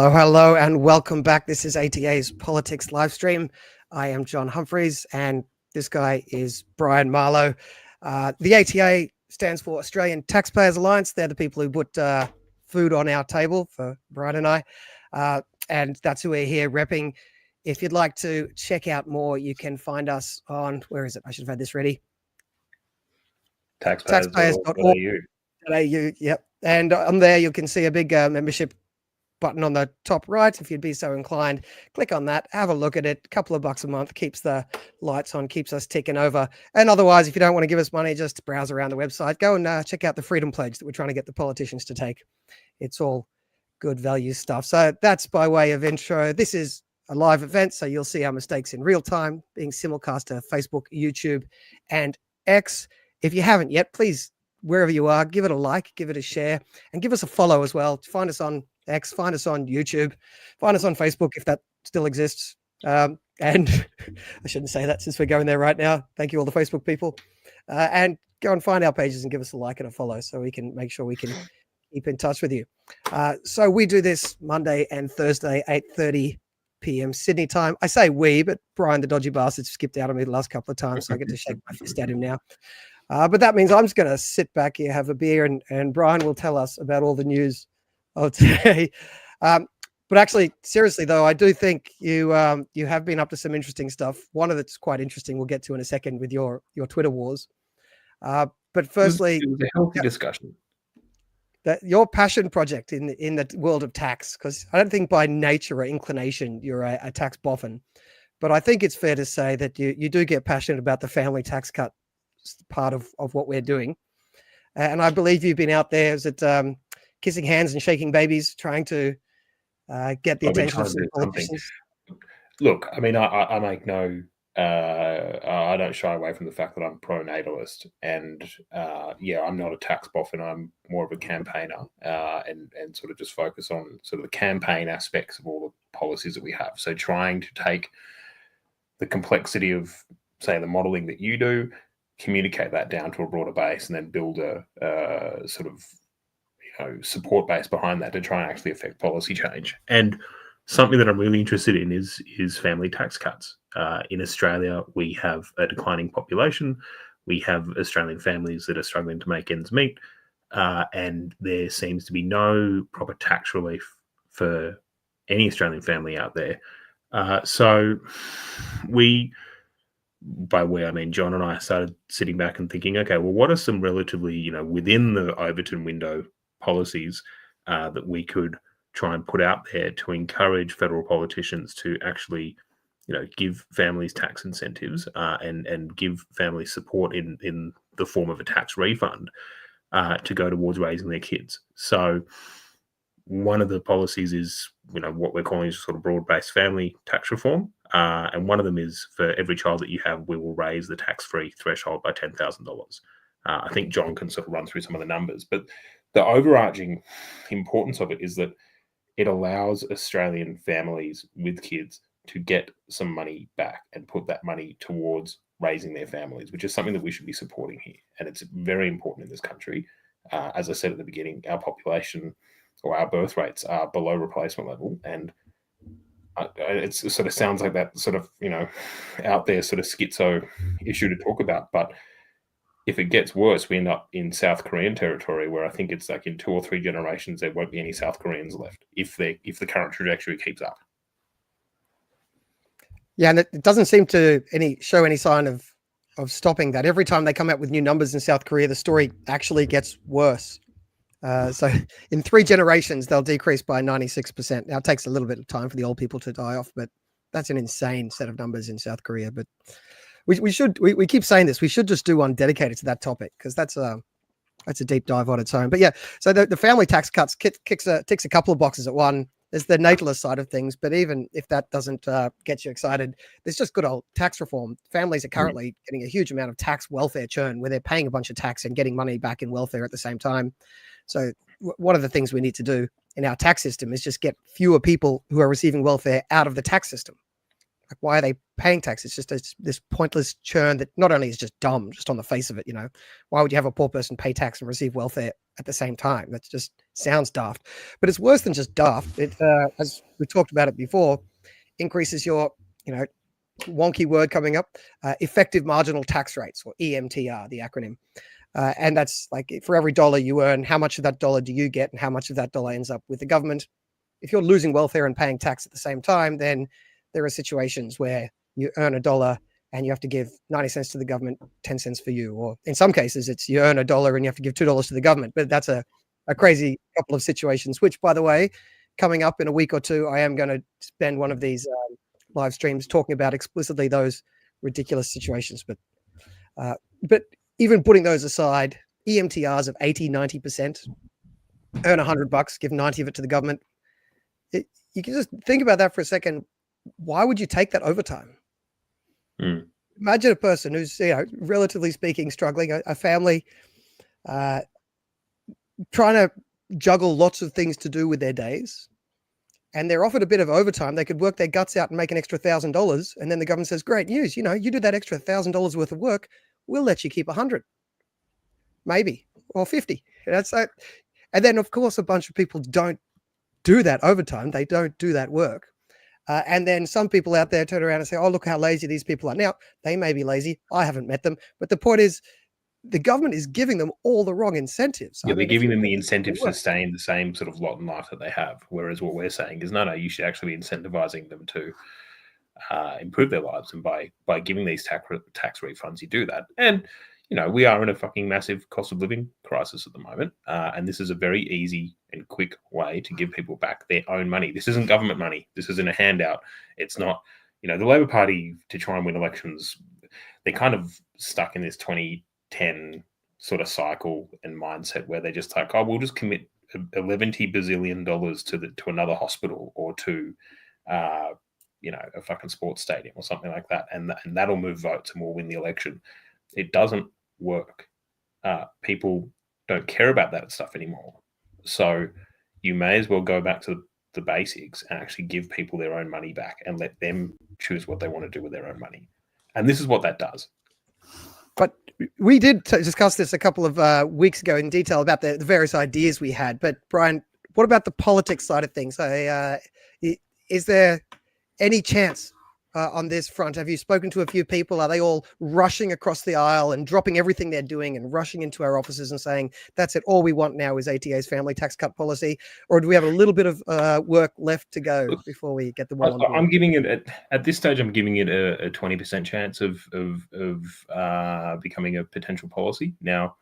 Hello, hello, and welcome back. This is ATA's Politics Livestream. I am John Humphreys, and this guy is Brian Marlow. The ATA stands for Australian Taxpayers Alliance. They're the people who put food on our table for Brian and I, and that's who we're here repping. If you'd like to check out more, you can find us on, where is it? I should have had this ready. Taxpayers.org.au. Yep. And on there, you can see a big membership button on the top right. If you'd be so inclined, click on that, have a look at it. A couple of bucks a month keeps the lights on, keeps us ticking over. And otherwise, if you don't want to give us money, just browse around the website, go and check out the Freedom Pledge that we're trying to get the politicians to take. It's all good value stuff. So that's by way of intro. This is a live event, so you'll see our mistakes in real time, being simulcast to Facebook, YouTube, and X. If you haven't yet, please, wherever you are, give it a like, give it a share, and give us a follow as well. Find us on X, find us on YouTube, find us on Facebook if that still exists. And I shouldn't say that since we're going there right now. Thank you, all the Facebook people. And go and find our pages and give us a like and a follow so we can make sure we can keep in touch with you. So we do this Monday and Thursday, 8:30 p.m. Sydney time. I say we, but Brian, the dodgy bastard, skipped out on me the last couple of times, so I get to shake my fist at him now. But that means I'm just going to sit back here, have a beer, and Brian will tell us about all the news of today. But actually, seriously though, I do think you have been up to some interesting stuff. One of it's quite interesting. We'll get to in a second with your Twitter wars. But firstly, it was a healthy discussion. That your passion project in the world of tax, because I don't think by nature or inclination you're a tax boffin, but I think it's fair to say that you do get passionate about the family tax cut part of what we're doing. And I believe you've been out there, is it kissing hands and shaking babies, trying to get the attention of some politicians? Look, I mean, I make no, I don't shy away from the fact that I'm pro-natalist, and I'm not a tax boffin. I'm more of a campaigner, and sort of just focus on sort of the campaign aspects of all the policies that we have. So trying to take the complexity of, say, the modelling that you do, communicate that down to a broader base, and then build a sort of support base behind that to try and actually affect policy change. And something that I'm really interested in is family tax cuts. In Australia, we have a declining population. We have Australian families that are struggling to make ends meet, and there seems to be no proper tax relief for any Australian family out there. So we, by we I mean John and I, started sitting back and thinking, okay, well, what are some relatively, within the Overton window policies that we could try and put out there to encourage federal politicians to actually, give families tax incentives and give families support in the form of a tax refund to go towards raising their kids. So one of the policies is, what we're calling sort of broad-based family tax reform. And one of them is, for every child that you have, we will raise the tax-free threshold by $10,000. I think John can sort of run through some of the numbers, but the overarching importance of it is that it allows Australian families with kids to get some money back and put that money towards raising their families, which is something that we should be supporting here. And it's very important in this country. As I said at the beginning, our population or our birth rates are below replacement level. And it sort of sounds like that sort of, out there sort of schizo issue to talk about. But if it gets worse, we end up in South Korean territory, where I think it's like in 2 or 3 generations, there won't be any South Koreans left if the current trajectory keeps up. Yeah, and it doesn't seem to show any sign of stopping that. Every time they come out with new numbers in South Korea, the story actually gets worse. So in 3 generations, they'll decrease by 96%. Now, it takes a little bit of time for the old people to die off, but that's an insane set of numbers in South Korea. But we keep saying this. We should just do one dedicated to that topic, because that's a deep dive on its own. But yeah, so the family tax cuts ticks a couple of boxes at one. There's the natalist side of things, but even if that doesn't get you excited, there's just good old tax reform. Families are currently getting a huge amount of tax welfare churn, where they're paying a bunch of tax and getting money back in welfare at the same time. So one of the things we need to do in our tax system is just get fewer people who are receiving welfare out of the tax system. Like, why are they paying tax? It's just this pointless churn that not only is just dumb, just on the face of it. Why would you have a poor person pay tax and receive welfare at the same time? That just sounds daft. But it's worse than just daft. It, as we talked about it before, increases your, wonky word coming up, effective marginal tax rates, or EMTR, the acronym. And that's like, for every dollar you earn, how much of that dollar do you get, and how much of that dollar ends up with the government? If you're losing welfare and paying tax at the same time, then there are situations where you earn $1 and you have to give 90 cents to the government, 10 cents for you. Or in some cases, it's you earn $1 and you have to give $2 to the government. But that's a crazy couple of situations, which, by the way, coming up in a week or two, I am going to spend one of these live streams talking about explicitly those ridiculous situations. But even putting those aside, EMTRs of 80, 90%, earn $100, give 90 of it to the government. You can just think about that for a second. Why would you take that overtime? Imagine a person who's, relatively speaking, struggling, a family, trying to juggle lots of things to do with their days, and they're offered a bit of overtime. They could work their guts out and make an extra $1,000, and then the government says, "Great news! You do that extra $1,000 worth of work, we'll let you keep 100, maybe, or 50." That's like, and then of course a bunch of people don't do that overtime. They don't do that work. And then some people out there turn around and say, "Oh, look how lazy these people are." Now, they may be lazy. I haven't met them. But the point is, the government is giving them all the wrong incentives. Yeah, they're giving them the incentives to stay in the same sort of lot in life that they have. Whereas what we're saying is, no, you should actually be incentivizing them to improve their lives. And by giving these tax refunds, you do that. And, we are in a fucking massive cost of living crisis at the moment. And this is a very easy and quick way to give people back their own money. This isn't government money. This isn't a handout. It's not, the Labor Party, to try and win elections, they're kind of stuck in this 2010 sort of cycle and mindset where they're just like, "Oh, we'll just commit $11 bazillion to another hospital or to, a fucking sports stadium or something like that. And that'll move votes and we'll win the election." It doesn't work. People don't care about that stuff anymore. So you may as well go back to the basics and actually give people their own money back and let them choose what they want to do with their own money. And this is what that does. But we did discuss this a couple of weeks ago in detail about the various ideas we had. But Brian, what about the politics side of things? Is there any chance on this front? Have you spoken to a few people? Are they all rushing across the aisle and dropping everything they're doing and rushing into our offices and saying, "That's it, all we want now is ATA's family tax cut policy"? Or do we have a little bit of work left to go before we get the one on board? I'm giving it at this stage. I'm giving it a 20% chance of becoming a potential policy. Now,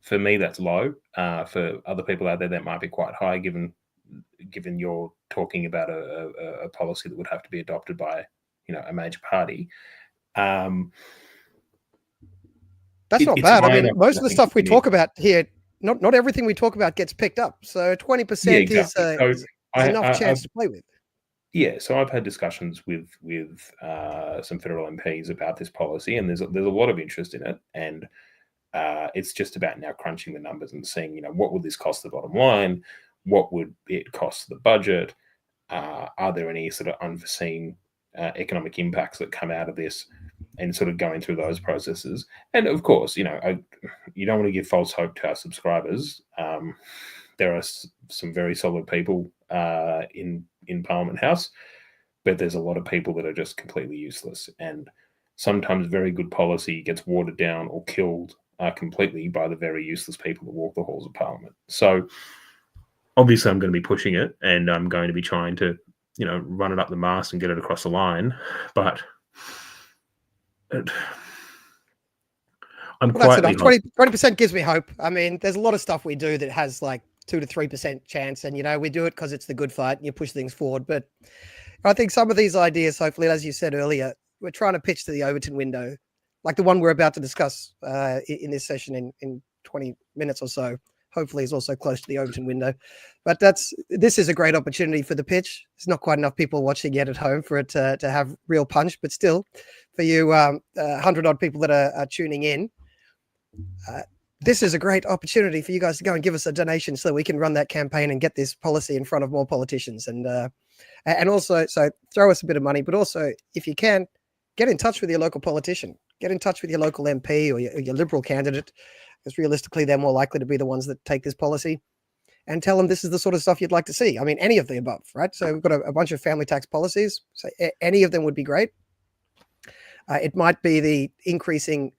for me, that's low. For other people out there, that might be quite high, given you're talking about a policy that would have to be adopted by a major party. That's not bad. I mean, most of the stuff we talk about here, not everything we talk about gets picked up. So 20% is enough chance to play with. Yeah, so I've had discussions with some federal MPs about this policy, and there's a lot of interest in it, and it's just about now crunching the numbers and seeing, what would this cost the bottom line? What would it cost the budget? Are there any sort of unforeseen economic impacts that come out of this, and sort of going through those processes? And of course, you don't want to give false hope to our subscribers. There are some very solid people in Parliament House, but there's a lot of people that are just completely useless. And sometimes very good policy gets watered down or killed completely by the very useless people that walk the halls of Parliament. So obviously I'm going to be pushing it, and I'm going to be trying to, run it up the mast and get it across the line. But I'm quite 20% gives me hope. I mean, there's a lot of stuff we do that has like 2 to 3% chance, and we do it because it's the good fight and you push things forward. But I think some of these ideas, hopefully, as you said earlier, we're trying to pitch to the Overton window, like the one we're about to discuss in this session in 20 minutes or so. Hopefully is also close to the Overton window. But this is a great opportunity for the pitch. There's not quite enough people watching yet at home for it to have real punch, but still, for you 100 odd people that are tuning in, this is a great opportunity for you guys to go and give us a donation so that we can run that campaign and get this policy in front of more politicians. And And also, so throw us a bit of money, but also, if you can, get in touch with your local politician, get in touch with your local MP or your Liberal candidate, because realistically, they're more likely to be the ones that take this policy, and tell them this is the sort of stuff you'd like to see. I mean, any of the above, right? So we've got a bunch of family tax policies. So any of them would be great. It might be the increasing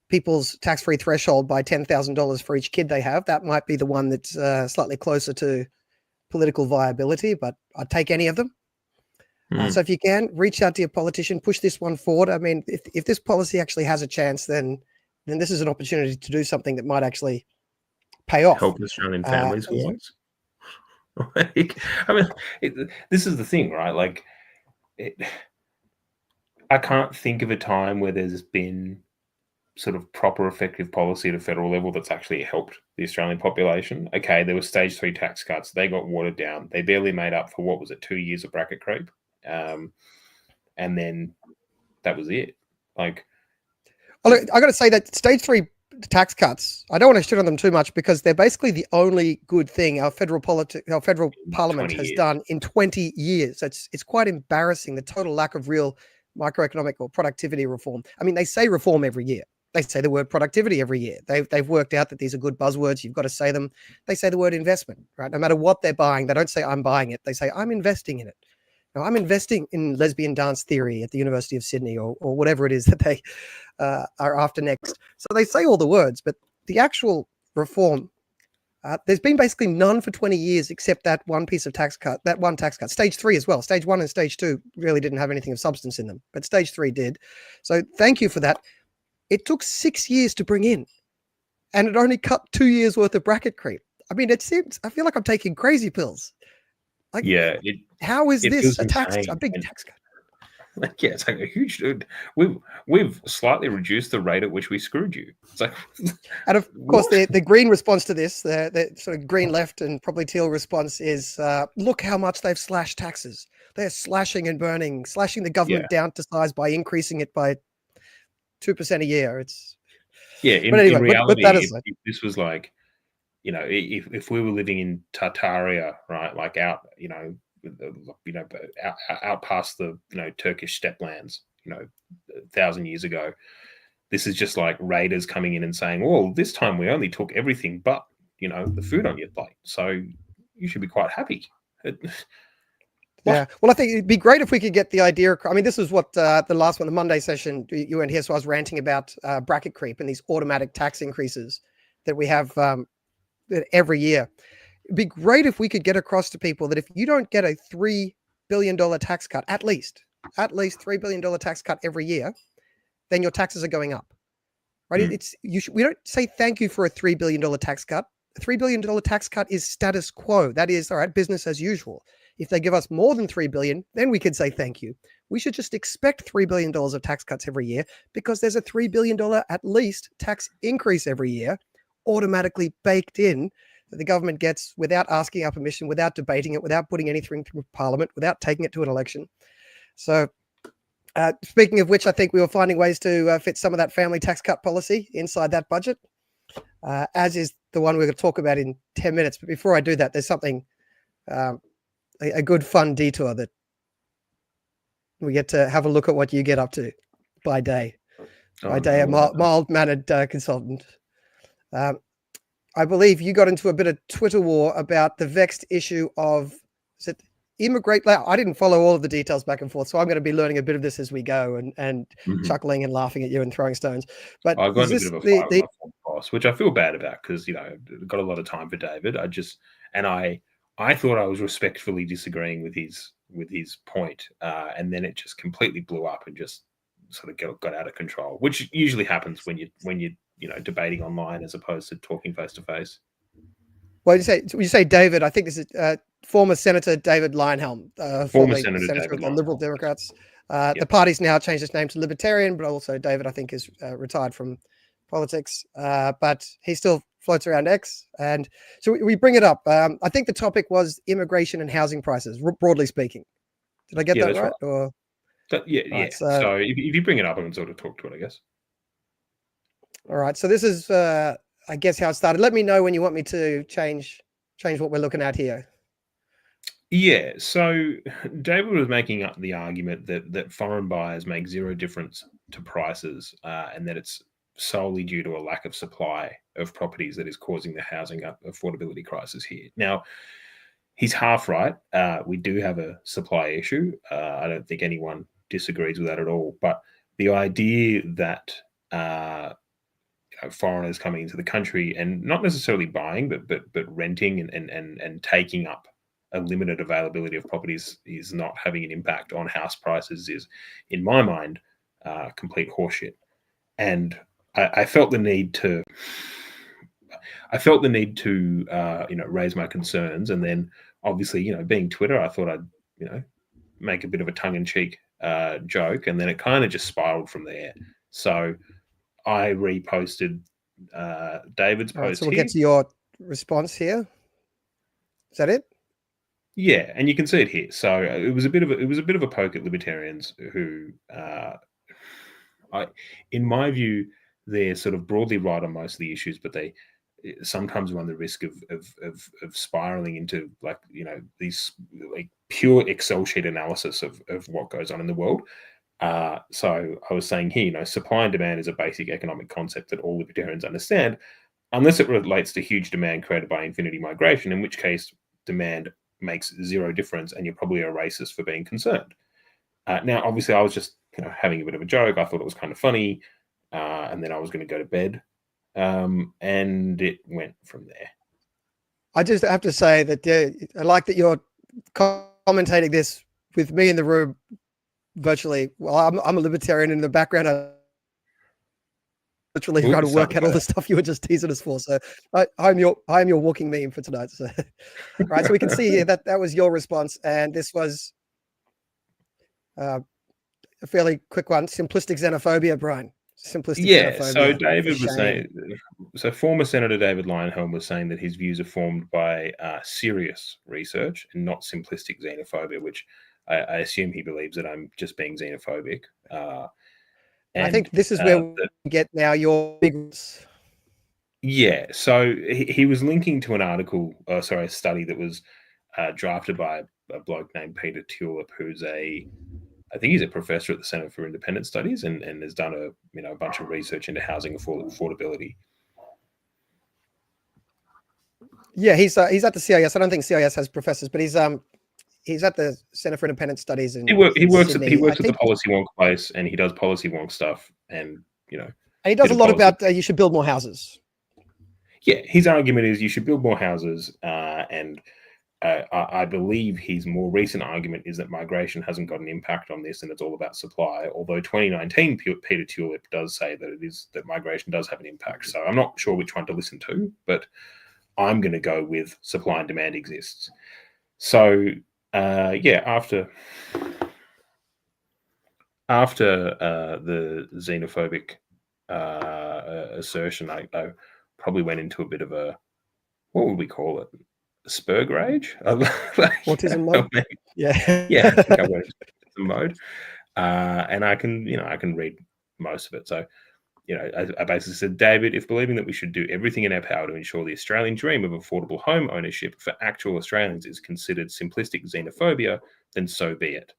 people's tax-free threshold by $10,000 for each kid they have. That might be the one that's slightly closer to political viability, but I'd take any of them. So if you can, reach out to your politician, push this one forward. I mean, if this policy actually has a chance, then this is an opportunity to do something that might actually pay off. Help Australian families wise. Like, I mean, this is the thing, right? Like, I can't think of a time where there's been sort of proper effective policy at a federal level that's actually helped the Australian population. Okay, there were stage 3 tax cuts. They got watered down. They barely made up for, what was it, 2 years of bracket creep. And then that was it. Like, I got to say that stage 3 tax cuts, I don't want to shit on them too much, because they're basically the only good thing our federal parliament has done in 20 years. It's quite embarrassing, the total lack of real microeconomic or productivity reform. I mean, they say reform every year. They say the word productivity every year. They've worked out that these are good buzzwords. You've got to say them. They say the word investment, right? No matter what they're buying, they don't say I'm buying it. They say I'm investing in it. Now, I'm investing in lesbian dance theory at the University of Sydney, or whatever it is that they are after next. So they say all the words, but the actual reform, there's been basically none for 20 years except that one piece of tax cut, stage 3 as well. Stage 1 and stage 2 really didn't have anything of substance in them, but stage 3 did. So thank you for that. It took 6 years to bring in, and it only cut 2 years worth of bracket creep. I mean, I feel like I'm taking crazy pills. Like, yeah, how is this a big and, tax cut? Like, yeah, it's like a huge. We've slightly reduced the rate at which we screwed you. It's like, and of course, the green response to this, the sort of green left and probably teal response is, look how much they've slashed taxes. They're slashing and burning, slashing the government down to size by increasing it by 2% a year. It's in reality, if this was like, if we were living in Tartaria, right, like out, out past the Turkish steppe lands, 1,000 years ago, this is just like raiders coming in and saying, well, this time we only took everything but the food on your plate, so you should be quite happy. Yeah, well, I think it'd be great if we could get the idea. I mean, this is what the last one, the Monday session, you weren't here, so I was ranting about bracket creep and these automatic tax increases that we have every year. It'd be great if we could get across to people that if you don't get a $3 billion tax cut, at least $3 billion tax cut every year, then your taxes are going up. Right? We don't say thank you for a $3 billion tax cut. A $3 billion tax cut is status quo. That is, all right, business as usual. If they give us more than $3 billion, then we could say thank you. We should just expect $3 billion of tax cuts every year, because there's a $3 billion at least tax increase every year automatically baked in that the government gets without asking our permission, without debating it, without putting anything through Parliament, without taking it to an election. So speaking of which, I think we were finding ways to fit some of that family tax cut policy inside that budget, as is the one we're going to talk about in 10 minutes. But before I do that, there's something, a good fun detour that we get to have a look at what you get up to by day. A mild-mannered consultant. I believe you got into a bit of Twitter war about the vexed issue of, is it immigrate? I didn't follow all of the details back and forth, so I'm going to be learning a bit of this as we go and chuckling and laughing at you and throwing stones. But I got a bit of a fight with my former boss, which I feel bad about, because got a lot of time for David. I thought I was respectfully disagreeing with his point, and then it just completely blew up and just sort of got out of control, which usually happens when you debating online as opposed to talking face to face. Well, you say David. I think this is former Senator David Leyonhjelm, former Senator of the Liberal Democrats. The party's now changed its name to Libertarian, but also David, I think, is retired from politics, but he still floats around X. And so we bring it up. I think the topic was immigration and housing prices, broadly speaking. Did I get that right? Or right, so if you bring it up, I can sort of talk to it, I guess. All right. So this is, I guess, how it started. Let me know when you want me to change what we're looking at here. Yeah, so David was making up the argument that foreign buyers make zero difference to prices, and that it's solely due to a lack of supply of properties that is causing the housing affordability crisis here. Now, he's half right. We do have a supply issue. I don't think anyone disagrees with that at all. But the idea that foreigners coming into the country and not necessarily buying, but renting and taking up a limited availability of properties is not having an impact on house prices is, in my mind, complete horseshit. And I felt the need to. Raise my concerns, and then obviously, being Twitter, I thought I'd, make a bit of a tongue-in-cheek joke, and then it kind of just spiraled from there. So I reposted David's All right, so post we'll here. get to your response here. Is that it? Yeah, and you can see it here. So it was a bit of a poke at libertarians who, in my view, they're sort of broadly right on most of the issues, but they sometimes run the risk of spiraling into these like pure Excel sheet analysis of what goes on in the world. So I was saying here, supply and demand is a basic economic concept that all libertarians understand, unless it relates to huge demand created by infinity migration, in which case demand makes zero difference, and you're probably a racist for being concerned. Now, obviously, I was just having a bit of a joke. I thought it was kind of funny, and then I was going to go to bed, and it went from there. I just have to say that I like that you're commentating this with me in the room virtually. Well, I'm a libertarian in the background. I literally trying to work out all the stuff you were just teasing us for. So I'm your walking meme for tonight. So, right, so we can see here that was your response, and this was a fairly quick one. Simplistic xenophobia, Brian. Simplistic xenophobia. So David was saying. So former Senator David Leyonhjelm was saying that his views are formed by serious research and not simplistic xenophobia, which I assume he believes that I'm just being xenophobic. And I think this is where we get now your big. Yeah, so he was linking to an article, a study that was drafted by a bloke named Peter Tulip, who's I think he's a professor at the Center for Independent Studies and has done a bunch of research into housing affordability. Yeah, he's at the CIS. I don't think CIS has professors, but he's at the Center for Independent Studies in he works Sydney. at the Policy Wonk place, and he does Policy Wonk stuff, and and he does a lot about you should build more houses. Yeah, his argument is you should build more houses, and I believe his more recent argument is that migration hasn't got an impact on this, and it's all about supply. Although 2019 Peter Tulip does say that migration does have an impact. So I'm not sure which one to listen to, but I'm going to go with supply and demand exists. So after the xenophobic assertion, I probably went into a bit of a, what would we call it? Spurg rage? Autism mode? Yeah, I think I went into autism mode. And I can read most of it. So, I basically said, David, if believing that we should do everything in our power to ensure the Australian dream of affordable home ownership for actual Australians is considered simplistic xenophobia, then so be it.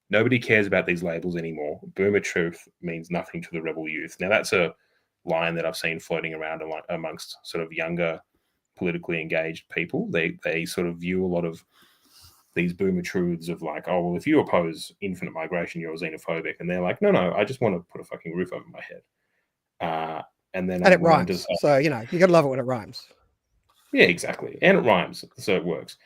Nobody cares about these labels anymore. Boomer truth means nothing to the rebel youth. Now, that's a line that I've seen floating around amongst sort of younger, politically engaged people. They sort of view a lot of these boomer truths of like, oh, well, if you oppose infinite migration, you're xenophobic. And they're like, no, I just want to put a fucking roof over my head. And it rhymes. So, you got to love it when it rhymes. Yeah, exactly. And it rhymes. So it works.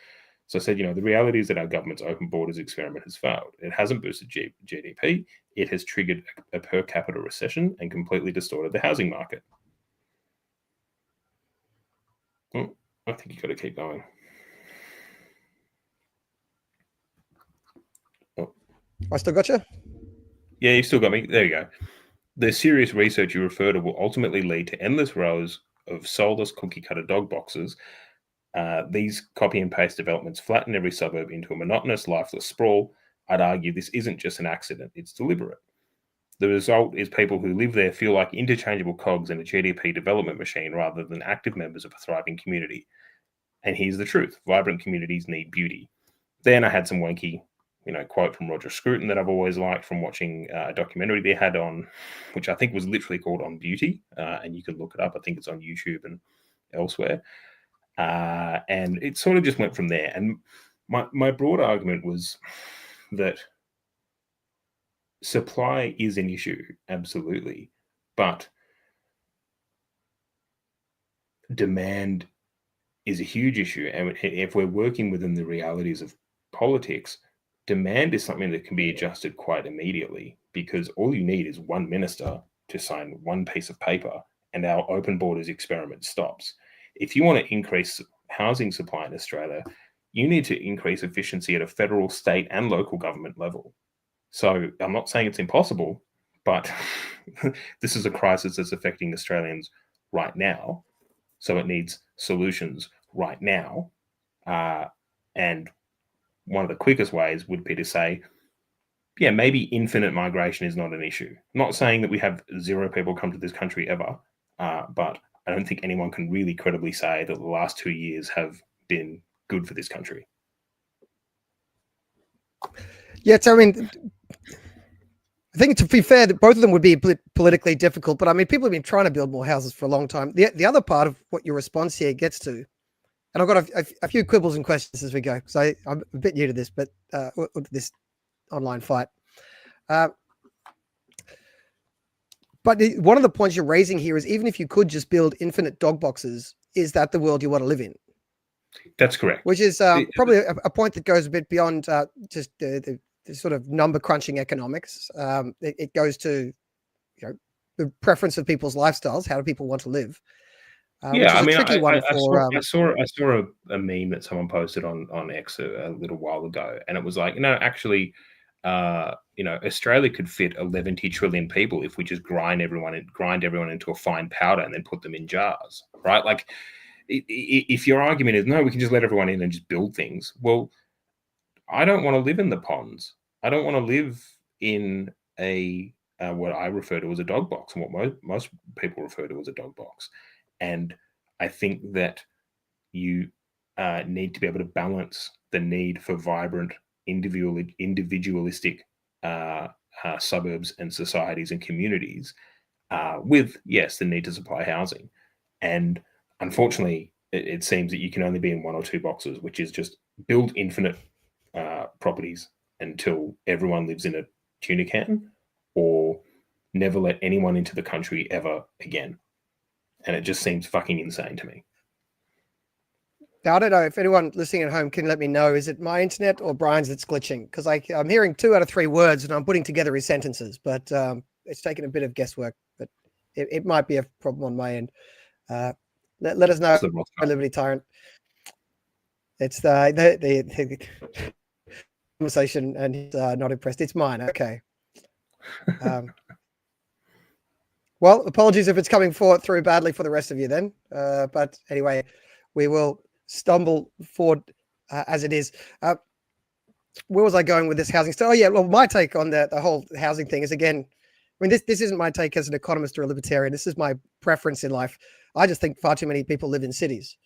So I said, the reality is that our government's open borders experiment has failed. It hasn't boosted GDP. It has triggered a per capita recession and completely distorted the housing market. Oh, I think you've got to keep going. Oh. I still got you? Yeah, you still got me. There you go. The serious research you refer to will ultimately lead to endless rows of soulless cookie-cutter dog boxes. These copy and paste developments flatten every suburb into a monotonous, lifeless sprawl. I'd argue this isn't just an accident, it's deliberate. The result is people who live there feel like interchangeable cogs in a GDP development machine rather than active members of a thriving community. And here's the truth. Vibrant communities need beauty. then I had some wanky, quote from Roger Scruton that I've always liked from watching a documentary they had on, which I think was literally called On Beauty, and you can look it up. I think it's on YouTube and elsewhere. And it sort of just went from there. And my broad argument was that supply is an issue, absolutely, but demand is a huge issue. And if we're working within the realities of politics, demand is something that can be adjusted quite immediately, because all you need is one minister to sign one piece of paper and our open borders experiment stops. If you want to increase housing supply in Australia, you need to increase efficiency at a federal, state, and local government level. So I'm not saying it's impossible, but this is a crisis that's affecting Australians right now. So it needs solutions right now. And one of the quickest ways would be to say, yeah, maybe infinite migration is not an issue. I'm not saying that we have zero people come to this country ever, but I don't think anyone can really credibly say that the last 2 years have been good for this country. Yeah, so I mean, I think to be fair, that both of them would be politically difficult, but I mean, people have been trying to build more houses for a long time. The other part of what your response here gets to, and I've got a few quibbles and questions as we go, because I'm a bit new to this, but this online fight. But one of the points you're raising here is, even if you could just build infinite dog boxes, is that the world you want to live in? That's correct. Which is probably a point that goes a bit beyond just the sort of number crunching economics. It goes to the preference of people's lifestyles. How do people want to live? Yeah, I mean, I saw a meme that someone posted on X a little while ago, and it was like, actually, Australia could fit 11 trillion people if we just grind everyone into a fine powder and then put them in jars, right? Like, if your argument is no, we can just let everyone in and just build things. Well, I don't want to live in the ponds. I don't want to live in a what I refer to as a dog box, and what most people refer to as a dog box. And I think that you need to be able to balance the need for vibrant, individualistic suburbs and societies and communities with, yes, the need to supply housing. And unfortunately, it seems that you can only be in one or two boxes, which is just build infinite properties until everyone lives in a tuna can, or never let anyone into the country ever again. And it just seems fucking insane to me. Now, I don't know if anyone listening at home can let me know, is it my internet or Brian's that's glitching? Because I'm hearing 2 out of 3 words and I'm putting together his sentences, but it's taken a bit of guesswork, but it might be a problem on my end. Let us know, Liberty Tyrant. It's the conversation, and he's not impressed. It's mine. Okay. Well, apologies if it's coming through badly for the rest of you then. But anyway, we will stumble forward as it is. Where was I going with this housing stuff? Oh, yeah. Well, my take on the whole housing thing is, again, I mean, this isn't my take as an economist or a libertarian. This is my preference in life. I just think far too many people live in cities.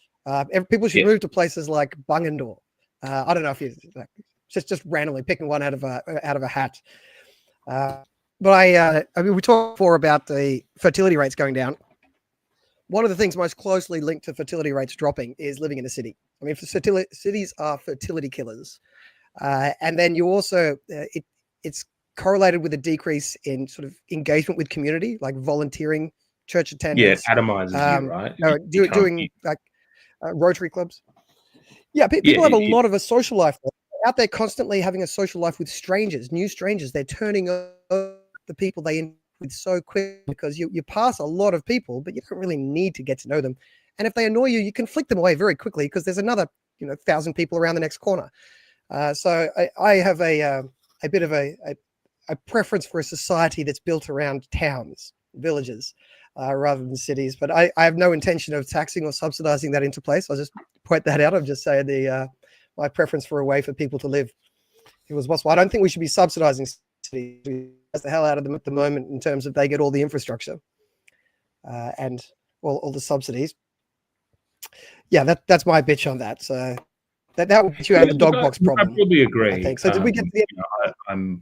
People should move to places like Bungendore. I don't know if you just randomly picking one out of a hat. But I mean, we talked before about the fertility rates going down. One of the things most closely linked to fertility rates dropping is living in a city. I mean, cities are fertility killers. And then you also, it's correlated with a decrease in sort of engagement with community, like volunteering, church attendance. Yeah, it atomizes you, right? Doing like Rotary clubs. Yeah, people have a lot of a social life. They're out there constantly having a social life with strangers, new strangers. They're turning over the people they in with so quick, because you pass a lot of people, but you don't really need to get to know them. And if they annoy you, you can flick them away very quickly, because there's another 1,000 people around the next corner. So I have a bit of a preference for a society that's built around towns, villages, rather than cities. But I have no intention of taxing or subsidizing that into place. I'll just point that out. I'm just saying my preference for a way for people to live. It was possible. I don't think we should be subsidizing cities. That's the hell out of them at the moment in terms of they get all the infrastructure and all the subsidies. Yeah, that's my bitch on that. So That would get you out of the dog box I problem, probably I agree. think. So did we get to the You know,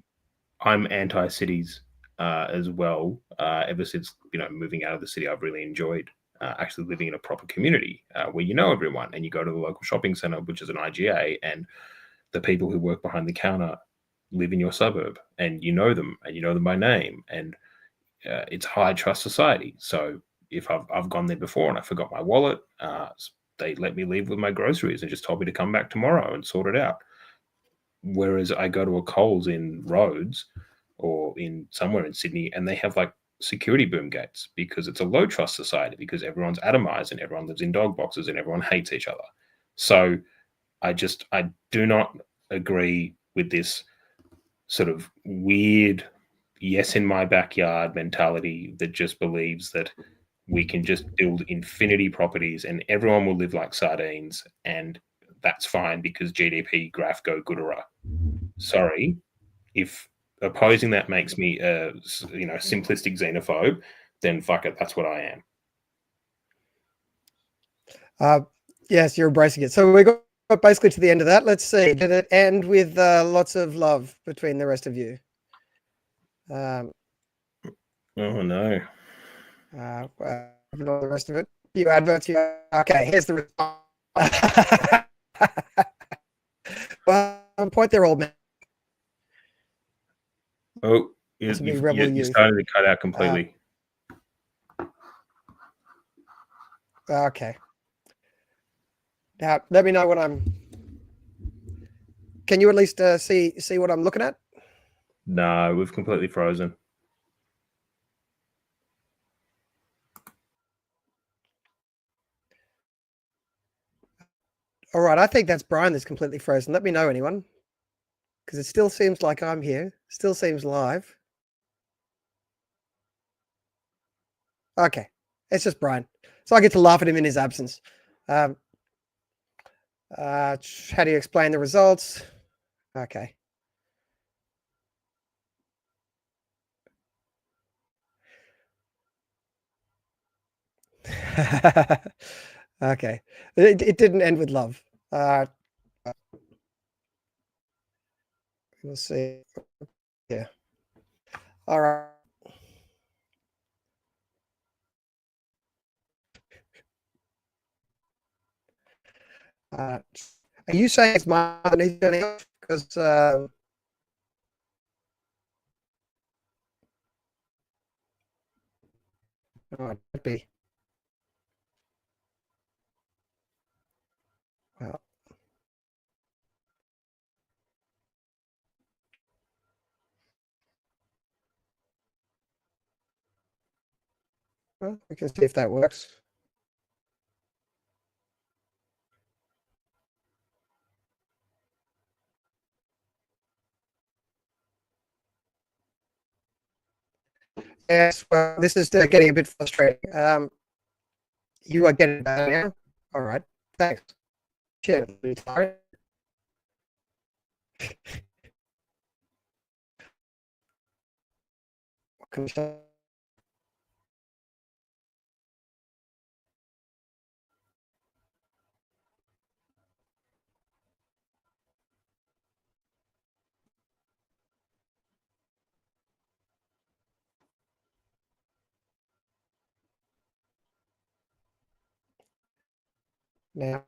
I'm anti-cities as well. Ever since moving out of the city, I've really enjoyed actually living in a proper community where you know everyone, and you go to the local shopping center, which is an IGA, and the people who work behind the counter live in your suburb, and you know them, by name, and it's high trust society. So if I've gone there before and I forgot my wallet, they let me leave with my groceries and just told me to come back tomorrow and sort it out. Whereas I go to a Coles in Rhodes or in somewhere in Sydney, and they have like security boom gates because it's a low trust society, because everyone's atomized and everyone lives in dog boxes and everyone hates each other. So I do not agree with this sort of weird yes in my backyard mentality that just believes that we can just build infinity properties and everyone will live like sardines, and that's fine because GDP graph go goodera. Sorry, if opposing that makes me a simplistic xenophobe, then fuck it, that's what I am. Yes, you're embracing it. So we got basically to the end of that. Let's see. Did it end with lots of love between the rest of you? Oh no. Well, the rest of it. You adverts. Okay, here's the response. Well, point they're old men. Oh, To be rebel you youth. started to cut out completely. Okay. Now, let me know when I'm. Can you at least see what I'm looking at? No, we've completely frozen. All right, I think that's Brian that's completely frozen. Let me know, anyone, because it still seems like I'm here. Still seems live. Okay, it's just Brian, so I get to laugh at him in his absence. How do you explain the results? Okay. Okay, it didn't end with love. We'll see. Yeah. All right. Are you saying it's my needs turning off? Because oh, it might be. Well, we can see if that works. Yes, well, this is getting a bit frustrating. You are getting better now. All right, thanks. Cheers. Now.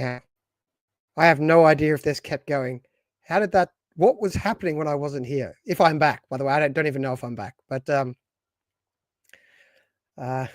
Yeah. I have no idea if this kept going. How did that? What was happening when I wasn't here? If I'm back, by the way, I don't even know if I'm back. But uh, well,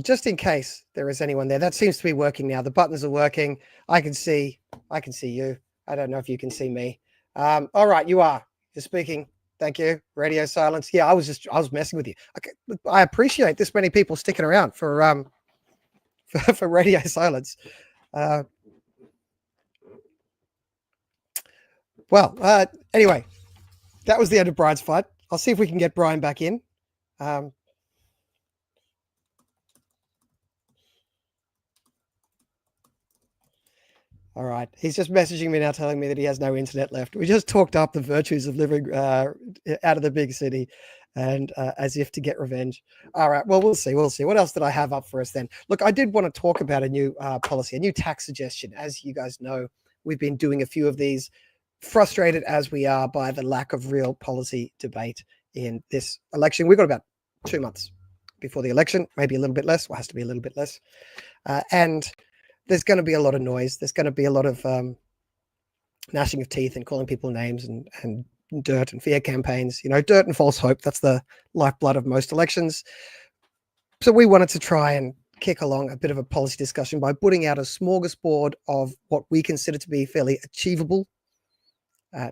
just in case there is anyone there, that seems to be working now. The buttons are working. I can see you. I don't know if you can see me. All right, you are. You're speaking. Thank you. Radio silence. Yeah, I was messing with you. Okay, I appreciate this many people sticking around for for radio silence. Well, anyway, that was the end of Brian's fight. I'll see if we can get Brian back in. All right. He's just messaging me now telling me that he has no internet left. We just talked up the virtues of living out of the big city and as if to get revenge. All right. Well, we'll see. We'll see. What else did I have up for us then? Look, I did want to talk about a new policy, a new tax suggestion. As you guys know, we've been doing a few of these, frustrated as we are by the lack of real policy debate in this election. We've got about 2 months before the election, maybe a little bit less. Well, it has to be a little bit less. And there's going to be a lot of noise. There's going to be a lot of gnashing of teeth and calling people names and dirt and fear campaigns. You know, dirt and false hope. That's the lifeblood of most elections. So we wanted to try and kick along a bit of a policy discussion by putting out a smorgasbord of what we consider to be fairly achievable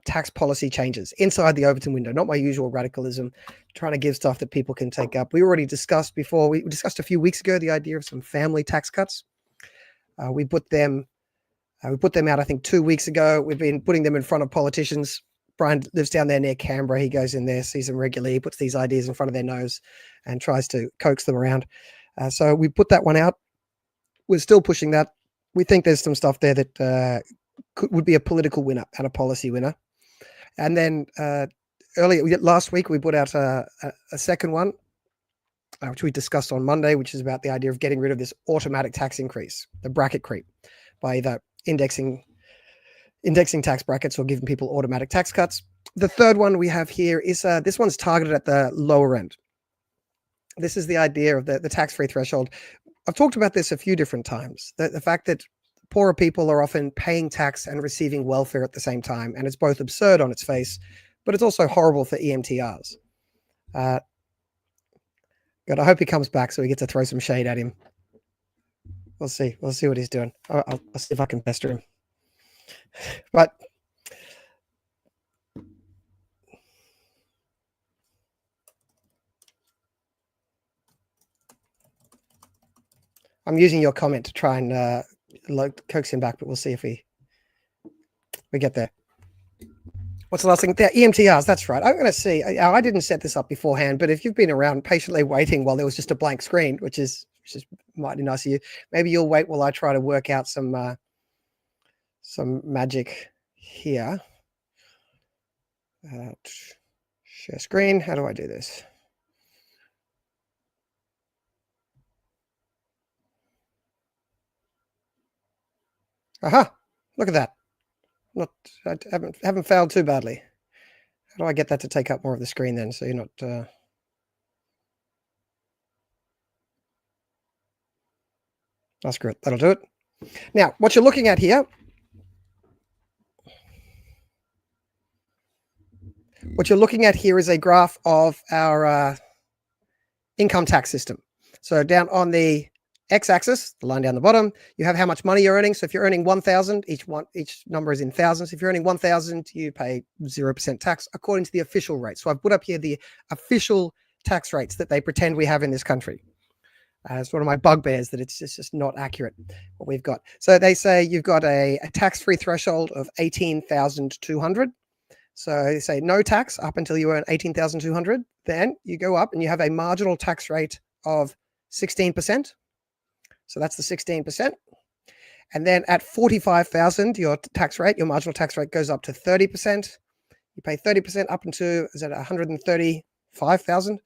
tax policy changes inside the Overton window. Not my usual radicalism, trying to give stuff that people can take up. We already discussed before. We discussed a few weeks ago the idea of some family tax cuts. We put them out, I think, 2 weeks ago. We've been putting them in front of politicians. Brian lives down there near Canberra. He goes in there, sees them regularly, puts these ideas in front of their nose and tries to coax them around. So we put that one out. We're still pushing that. We think there's some stuff there that would be a political winner and a policy winner. And then last week, we put out a second one, which we discussed on Monday, which is about the idea of getting rid of this automatic tax increase, the bracket creep, by either indexing tax brackets or giving people automatic tax cuts. The third one we have here is this one's targeted at the lower end. This is the idea of the tax-free threshold. I've talked about this a few different times, the fact that poorer people are often paying tax and receiving welfare at the same time, and it's both absurd on its face, but it's also horrible for EMTRs. Good. I hope he comes back so we get to throw some shade at him. We'll see. We'll see what he's doing. I'll see if I can pester him. But I'm using your comment to try and coax him back, but we'll see if we get there. What's the last thing? There, EMTRs, that's right. I'm going to see. I didn't set this up beforehand, but if you've been around patiently waiting while there was just a blank screen, which is mighty nice of you, maybe you'll wait while I try to work out some magic here. Share screen. How do I do this? Aha! Look at that. I haven't failed too badly. How do I get that to take up more of the screen then? So you're not. That's good. That'll do it. Now, what you're looking at here. What you're looking at here is a graph of our income tax system. So down on the x-axis, the line down the bottom, you have how much money you're earning. So if you're earning 1,000, each number is in thousands. If you're earning 1,000, you pay 0% tax according to the official rate. So I've put up here the official tax rates that they pretend we have in this country. It's one of my bugbears that it's just not accurate what we've got. So they say you've got a tax-free threshold of 18,200. So they say no tax up until you earn 18,200. Then you go up and you have a marginal tax rate of 16%. So that's the 16%. And then at 45,000, your marginal tax rate goes up to 30%. You pay 30% up into, is it 135,000?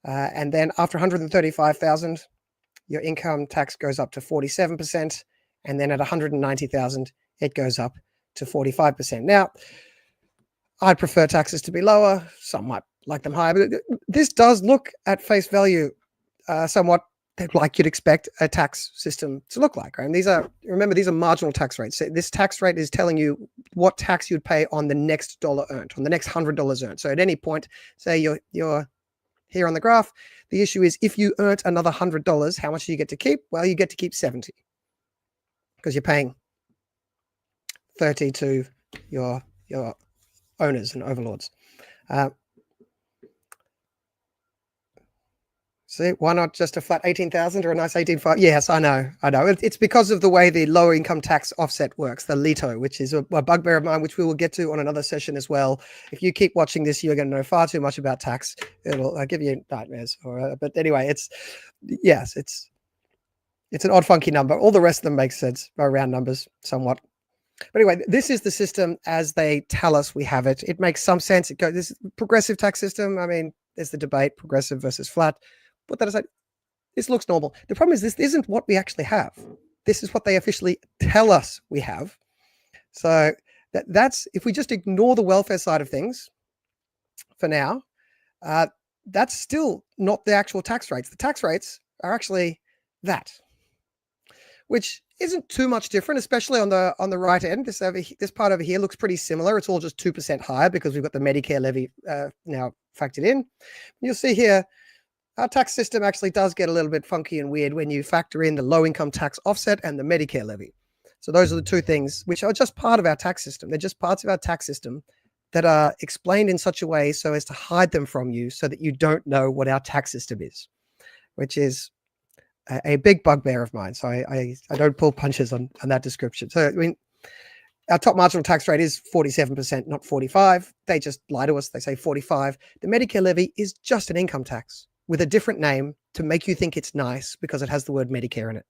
And then after 135,000, your income tax goes up to 47%. And then at 190,000, it goes up to 45%. Now, I'd prefer taxes to be lower. Some might like them higher. But this does look at face value somewhat like you'd expect a tax system to look like, right? And these are marginal tax rates. So this tax rate is telling you what tax you'd pay on the next dollar earned, on the next $100 earned. So at any point, say you're here on the graph, the issue is if you earned another $100, how much do you get to keep? Well, you get to keep 70 because you're paying 30 to your owners and overlords. See, why not just a flat 18,000 or a nice 18,500? Yes, I know. It's because of the way the lower income tax offset works, the LITO, which is a bugbear of mine, which we will get to on another session as well. If you keep watching this, you're going to know far too much about tax. It'll give you nightmares. But anyway, it's an odd, funky number. All the rest of them make sense, round numbers somewhat. But anyway, this is the system as they tell us we have it. It makes some sense. This progressive tax system. I mean, there's the debate, progressive versus flat. Put that aside, this looks normal. The problem is this isn't what we actually have. This is what they officially tell us we have. So that's, if we just ignore the welfare side of things for now, that's still not the actual tax rates. The tax rates are actually that, which isn't too much different, especially on the right end. This part over here looks pretty similar. It's all just 2% higher because we've got the Medicare levy now factored in. You'll see here, our tax system actually does get a little bit funky and weird when you factor in the low income tax offset and the Medicare levy. So those are the two things which are just part of our tax system. They're just parts of our tax system that are explained in such a way so as to hide them from you so that you don't know what our tax system is, which is a big bugbear of mine. So I don't pull punches on that description. So I mean, our top marginal tax rate is 47%, not 45. They just lie to us. They say 45. The Medicare levy is just an income tax with a different name to make you think it's nice because it has the word Medicare in it.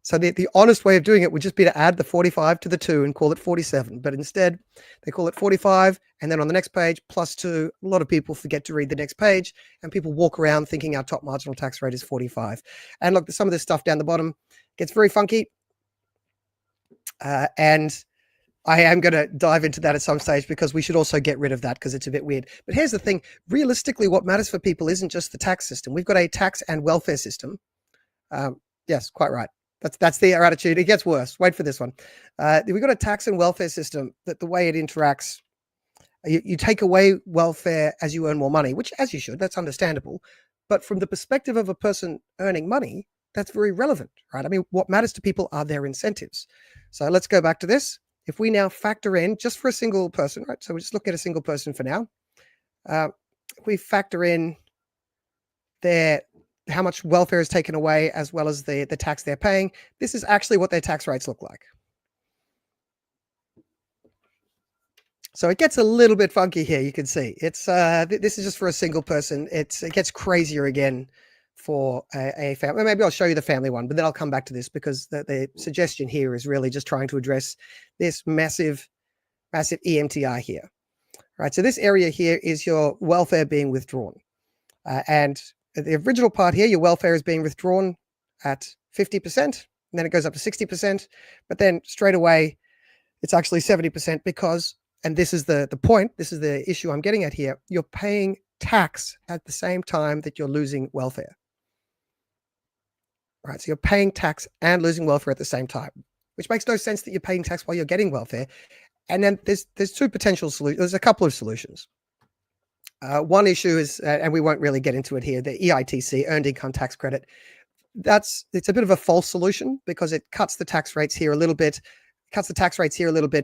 So the honest way of doing it would just be to add the 45 to the 2 and call it 47. But instead, they call it 45. And then on the next page, plus 2. A lot of people forget to read the next page. And people walk around thinking our top marginal tax rate is 45. And look, some of this stuff down the bottom gets very funky. And I am going to dive into that at some stage because we should also get rid of that because it's a bit weird. But here's the thing. Realistically, what matters for people isn't just the tax system. We've got a tax and welfare system. Yes, quite right. That's their attitude. It gets worse. Wait for this one. We've got a tax and welfare system that the way it interacts, you take away welfare as you earn more money, which as you should, that's understandable. But from the perspective of a person earning money, that's very relevant, right? I mean, what matters to people are their incentives. So let's go back to this. If we now factor in just for a single person, right? So we just look at a single person for now. If we factor in how much welfare is taken away as well as the tax they're paying, this is actually what their tax rates look like. So it gets a little bit funky here. You can see it's this is just for a single person. It gets crazier again for a family. Maybe I'll show you the family one, but then I'll come back to this because the suggestion here is really just trying to address this massive EMTR here. Right. So this area here is your welfare being withdrawn. And the original part here, your welfare is being withdrawn at 50%, and then it goes up to 60%. But then straight away, it's actually 70% because, and this is the point, this is the issue I'm getting at here, you're paying tax at the same time that you're losing welfare. Right, so you're paying tax and losing welfare at the same time, which makes no sense that you're paying tax while you're getting welfare. And then there's two potential solutions. There's a couple of solutions. One issue is, and we won't really get into it here, the EITC, Earned Income Tax Credit. It's a bit of a false solution because it cuts the tax rates here a little bit,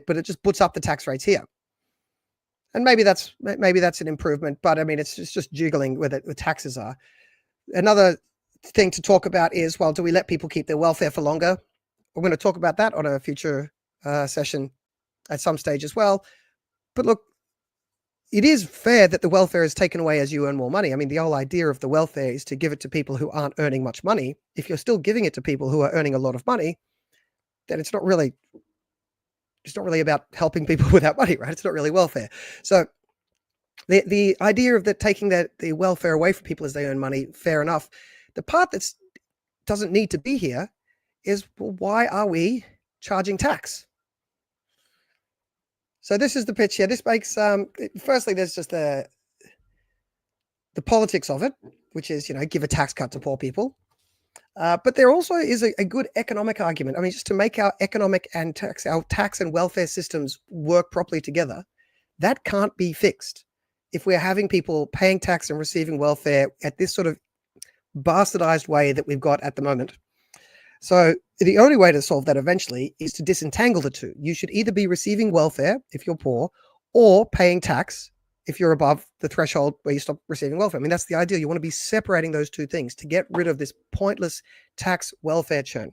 but it just puts up the tax rates here. And maybe that's an improvement, but I mean, it's just jiggling with it, with taxes are. Another thing to talk about is, well, do we let people keep their welfare for longer? We're going to talk about that on a future session at some stage as well. But look, it is fair that the welfare is taken away as you earn more money. I mean, the whole idea of the welfare is to give it to people who aren't earning much money. If you're still giving it to people who are earning a lot of money, then it's not really about helping people without money, right? It's not really welfare. So the idea of that taking the welfare away from people as they earn money, fair enough. The part that doesn't need to be here is, well, why are we charging tax? So this is the pitch here. This makes, firstly, there's just the politics of it, which is, give a tax cut to poor people. But there also is a good economic argument. I mean, just to make our economic and our tax and welfare systems work properly together, that can't be fixed if we're having people paying tax and receiving welfare at this sort of bastardized way that we've got at the moment. So the only way to solve that eventually is to disentangle the two. You should either be receiving welfare if you're poor, or paying tax if you're above the threshold where you stop receiving welfare. I mean, that's the ideal. You want to be separating those two things to get rid of this pointless tax welfare churn.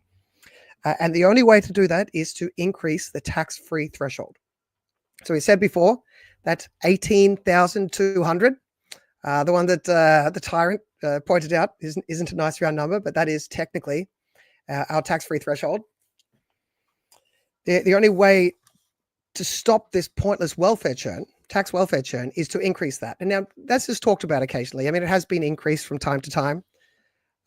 And the only way to do that is to increase the tax-free threshold. So we said before, that's 18,200. The one that the tyrant pointed out isn't a nice round number, but that is technically our tax-free threshold. The only way to stop this pointless welfare churn, tax welfare churn, is to increase that. And now that's just talked about occasionally. I mean, it has been increased from time to time,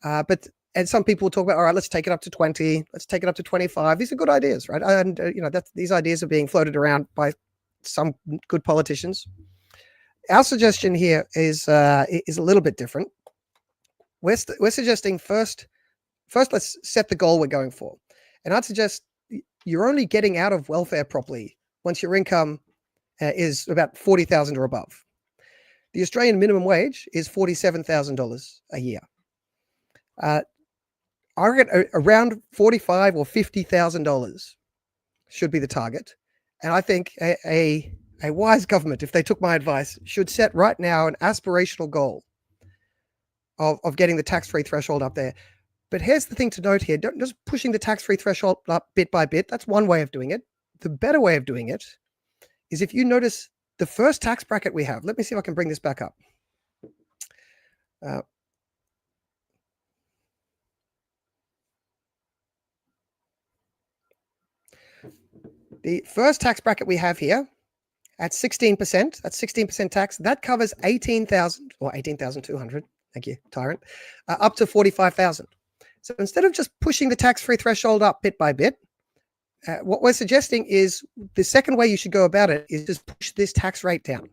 and some people talk about, all right, let's take it up to 20, let's take it up to 25. These are good ideas, right? And these ideas are being floated around by some good politicians. Our suggestion here is a little bit different. We're suggesting first let's set the goal we're going for, and I'd suggest you're only getting out of welfare properly once your income is about $40,000 or above. The Australian minimum wage is $47,000 a year. I reckon around $45,000 or $50,000 should be the target, and I think a wise government, if they took my advice, should set right now an aspirational goal of getting the tax-free threshold up there. But here's the thing to note here. Don't just pushing the tax-free threshold up bit by bit. That's one way of doing it. The better way of doing it is, if you notice the first tax bracket we have. Let me see if I can bring this back up. The first tax bracket we have here at 16%, that's 16% tax. That covers 18,000 or 18,200. Thank you, tyrant, up to 45,000. So instead of just pushing the tax-free threshold up bit by bit, what we're suggesting is the second way you should go about it is just push this tax rate down.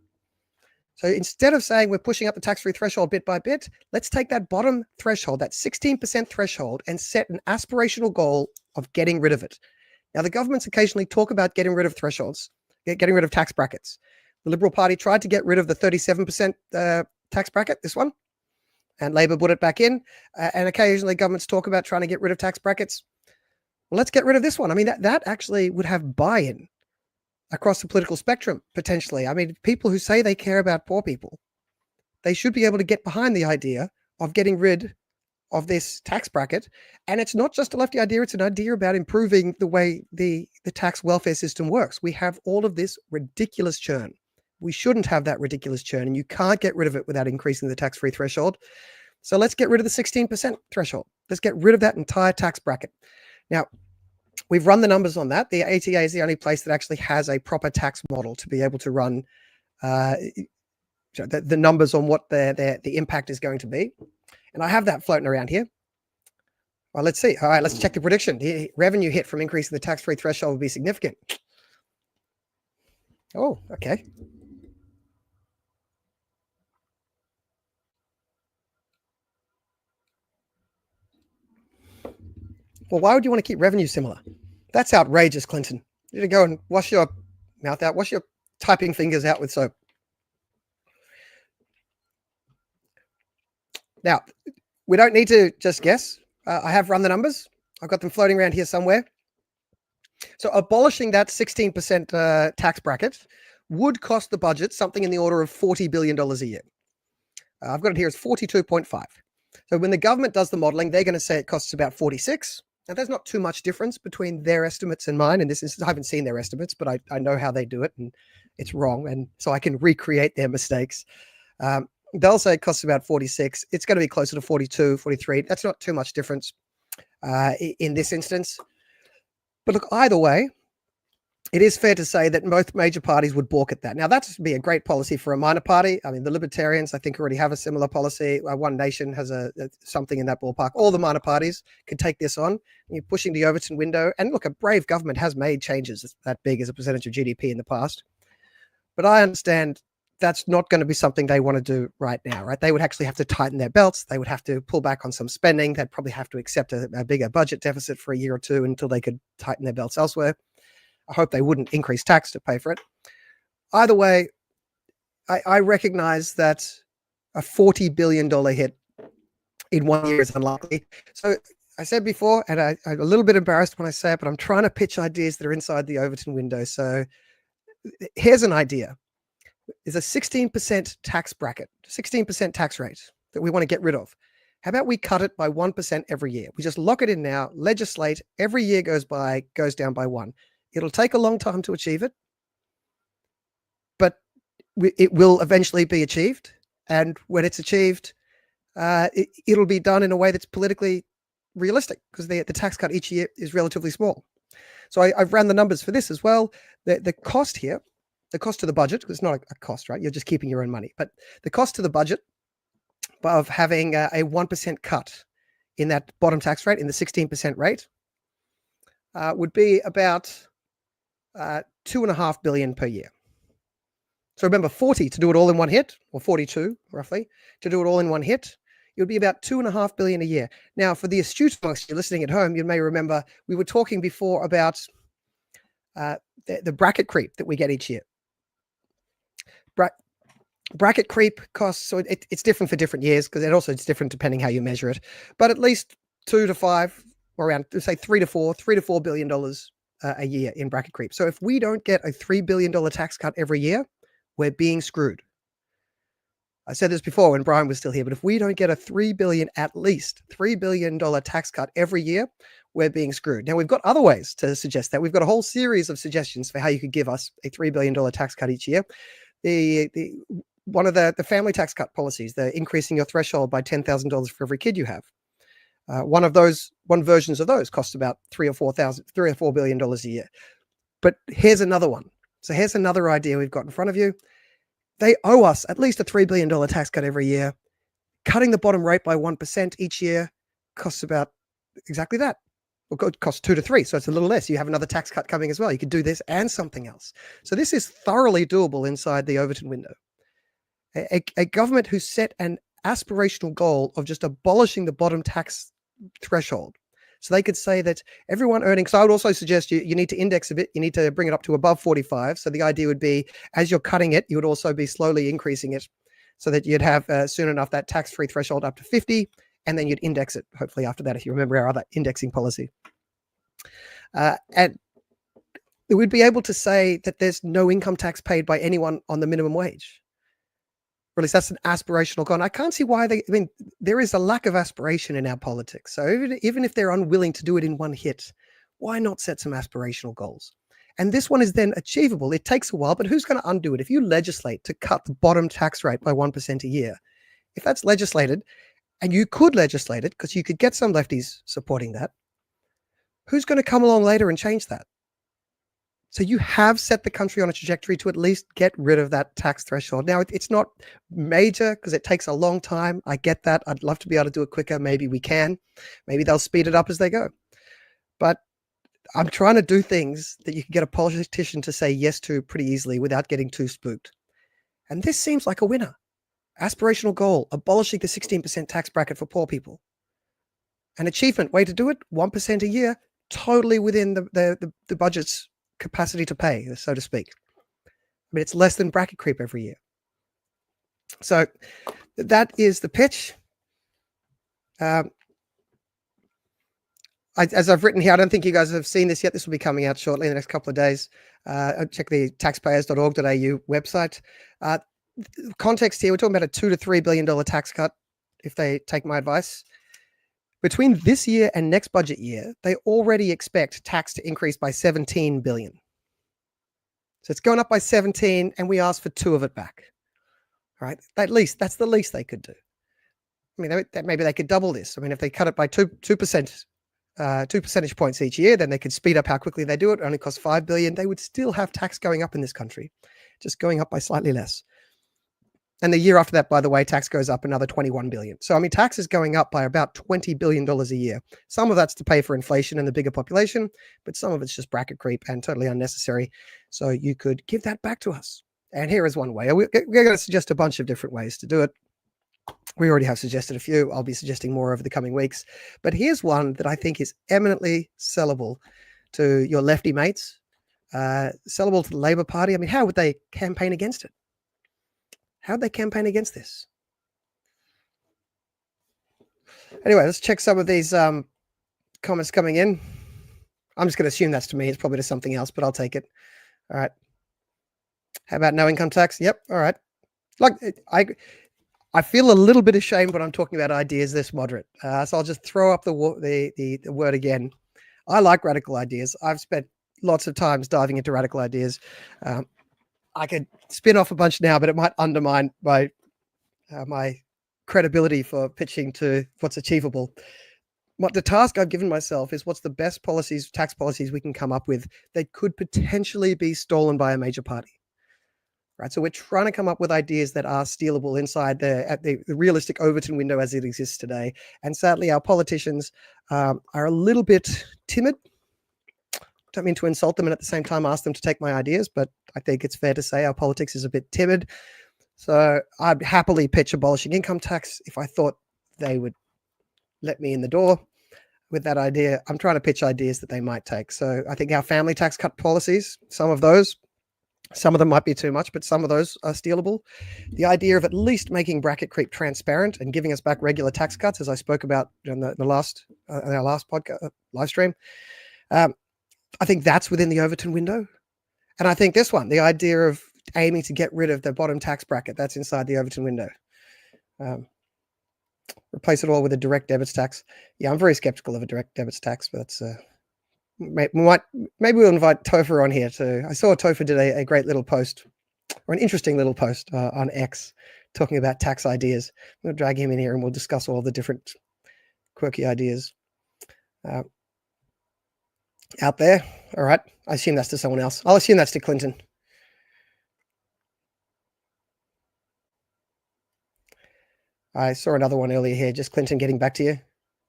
So instead of saying we're pushing up the tax-free threshold bit by bit, let's take that bottom threshold, that 16% threshold, and set an aspirational goal of getting rid of it. Now, the governments occasionally talk about getting rid of thresholds, getting rid of tax brackets. The Liberal Party tried to get rid of the 37% tax bracket, this one, and Labor put it back in. And occasionally governments talk about trying to get rid of tax brackets. Well, let's get rid of this one. I mean, that actually would have buy-in across the political spectrum, potentially. I mean, people who say they care about poor people, they should be able to get behind the idea of getting rid of this tax bracket. And it's not just a lefty idea, it's an idea about improving the way the tax welfare system works. We have all of this ridiculous churn. We shouldn't have that ridiculous churn, and you can't get rid of it without increasing the tax-free threshold. So let's get rid of the 16% threshold. Let's get rid of that entire tax bracket. Now, we've run the numbers on that. The ATA is the only place that actually has a proper tax model to be able to run the numbers on what the impact is going to be. And I have that floating around here. Well, let's see. All right, let's check the prediction. The revenue hit from increasing the tax-free threshold will be significant. Oh, okay. Well, why would you want to keep revenue similar? That's outrageous, Clinton. You need to go and wash your mouth out, wash your typing fingers out with soap. Now, we don't need to just guess. I have run the numbers. I've got them floating around here somewhere. So abolishing that 16% tax bracket would cost the budget something in the order of $40 billion a year. I've got it here as 42.5. So when the government does the modeling, they're going to say it costs about 46. Now, there's not too much difference between their estimates and mine. In this instance, I haven't seen their estimates, but I know how they do it, and it's wrong. And so I can recreate their mistakes. They'll say it costs about 46. It's going to be closer to 42, 43. That's not too much difference in this instance. But look, either way, it is fair to say that both major parties would balk at that. Now, that would be a great policy for a minor party. I mean, the Libertarians, I think, already have a similar policy. One Nation has something in that ballpark. All the minor parties could take this on. You're pushing the Overton window. And look, a brave government has made changes that big as a percentage of GDP in the past. But I understand that's not going to be something they want to do right now, right? They would actually have to tighten their belts. They would have to pull back on some spending. They'd probably have to accept a bigger budget deficit for a year or two until they could tighten their belts elsewhere. I hope they wouldn't increase tax to pay for it. Either way, I recognize that a $40 billion hit in 1 year is unlikely. So I said before, and I'm a little bit embarrassed when I say it, but I'm trying to pitch ideas that are inside the Overton window. So here's an idea. Is a 16% tax bracket, 16% tax rate that we want to get rid of. How about we cut it by 1% every year? We just lock it in now, legislate, every year goes by, goes down by 1. It'll take a long time to achieve it, but it will eventually be achieved. And when it's achieved, it'll be done in a way that's politically realistic because the tax cut each year is relatively small. So I've ran the numbers for this as well. The cost here, the cost to the budget, because it's not a cost, right? You're just keeping your own money. But the cost to the budget of having a 1% cut in that bottom tax rate, in the 16% rate, would be about $2.5 billion per year. So remember, 40 to do it all in one hit, or 42 roughly, to do it all in one hit, it would be about $2.5 billion a year. Now, for the astute amongst you listening at home, you may remember we were talking before about the bracket creep that we get each year. Bracket creep costs, so it's different for different years because it's different depending how you measure it, but at least 2 to 5, or around, say $3 to $4 billion a year in bracket creep. So if we don't get a $3 billion tax cut every year, we're being screwed. I said this before when Brian was still here, but if we don't get at least $3 billion tax cut every year, we're being screwed. Now, we've got other ways to suggest that. We've got a whole series of suggestions for how you could give us a $3 billion tax cut each year. One of the family tax cut policies, the increasing your threshold by $10,000 for every kid you have. One versions of those costs about $3 or $4 billion a year. But here's another one. So here's another idea we've got in front of you. They owe us at least a $3 billion tax cut every year. Cutting the bottom rate by 1% each year costs about exactly that. Well, it costs 2 to 3, so it's a little less. You have another tax cut coming as well. You could do this and something else. So this is thoroughly doable inside the Overton window. A government who set an aspirational goal of just abolishing the bottom tax threshold. So they could say that everyone earning, so I would also suggest you need to index a bit. You need to bring it up to above 45. So the idea would be, as you're cutting it, you would also be slowly increasing it so that you'd have soon enough that tax-free threshold up to 50, and then you'd index it, hopefully after that, if you remember our other indexing policy. And we'd be able to say that there's no income tax paid by anyone on the minimum wage. Or at least that's an aspirational goal. And I can't see why there is a lack of aspiration in our politics. So even if they're unwilling to do it in one hit, why not set some aspirational goals? And this one is then achievable. It takes a while, but who's going to undo it? If you legislate to cut the bottom tax rate by 1% a year, if that's legislated, and you could legislate it because you could get some lefties supporting that, who's going to come along later and change that? So you have set the country on a trajectory to at least get rid of that tax threshold. Now, it's not major because it takes a long time. I get that. I'd love to be able to do it quicker. Maybe we can. Maybe they'll speed it up as they go. But I'm trying to do things that you can get a politician to say yes to pretty easily without getting too spooked. And this seems like a winner. Aspirational goal, abolishing the 16% tax bracket for poor people. An achievement, way to do it, 1% a year, totally within the budget's capacity to pay, so to speak. I mean, it's less than bracket creep every year. So that is the pitch. As I've written here, I don't think you guys have seen this yet. This will be coming out shortly in the next couple of days. Check the taxpayers.org.au website. Context here, we're talking about a $2 to $3 billion tax cut if they take my advice. Between this year and next budget year, they already expect tax to increase by $17 billion. So it's going up by 17, and we asked for 2 of it back. All right, that's the least they could do. I mean, maybe they could double this. I mean, if they cut it by 2 percentage points each year, then they could speed up how quickly they do it. It only costs $5 billion. They would still have tax going up in this country, just going up by slightly less. And the year after that, by the way, tax goes up another $21 billion. So, I mean, tax is going up by about $20 billion a year. Some of that's to pay for inflation and the bigger population, but some of it's just bracket creep and totally unnecessary. So you could give that back to us. And here is one way. We're going to suggest a bunch of different ways to do it. We already have suggested a few. I'll be suggesting more over the coming weeks. But here's one that I think is eminently sellable to your lefty mates, sellable to the Labor Party. I mean, how would they campaign against it? How would they campaign against this? Anyway, let's check some of these comments coming in. I'm just going to assume that's to me. It's probably to something else, but I'll take it. All right. How about no income tax? Yep. All right. Like I feel a little bit ashamed when I'm talking about ideas this moderate. So I'll just throw up the word again. I like radical ideas. I've spent lots of times diving into radical ideas. I could spin off a bunch now, but it might undermine my credibility for pitching to what's achievable. The task I've given myself is what's the best policies, tax policies we can come up with that could potentially be stolen by a major party. Right, so we're trying to come up with ideas that are stealable inside the realistic Overton window as it exists today. And sadly, our politicians are a little bit timid. Don't mean to insult them and at the same time ask them to take my ideas, but I think it's fair to say our politics is a bit timid. So I'd happily pitch abolishing income tax if I thought they would let me in the door with that idea. I'm trying to pitch ideas that they might take. So I think our family tax cut policies, some of them might be too much, but some of those are stealable. The idea of at least making bracket creep transparent and giving us back regular tax cuts, as I spoke about in our last podcast live stream, I think that's within the Overton window. And I think this one, the idea of aiming to get rid of the bottom tax bracket, that's inside the Overton window. Replace it all with a direct debits tax. Yeah, I'm very skeptical of a direct debits tax, but that's maybe we'll invite Topher on here too. I saw Topher did a great little post, or an interesting little post on X, talking about tax ideas. I'm going to drag him in here and we'll discuss all the different quirky ideas out there. All right, I assume that's to someone else. I'll assume that's to Clinton. I saw another one earlier here, just Clinton getting back to you.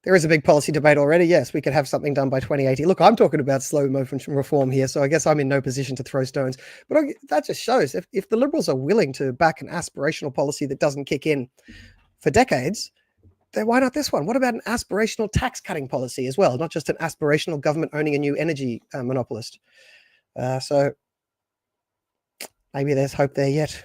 There is a big policy debate already. Yes, we could have something done by 2080. Look, I'm talking about slow motion reform here, so I guess I'm in no position to throw stones. But that just shows if the Liberals are willing to back an aspirational policy that doesn't kick in for decades, then why not this one? What about an aspirational tax cutting policy as well, not just an aspirational government owning a new energy monopolist? So maybe there's hope there yet.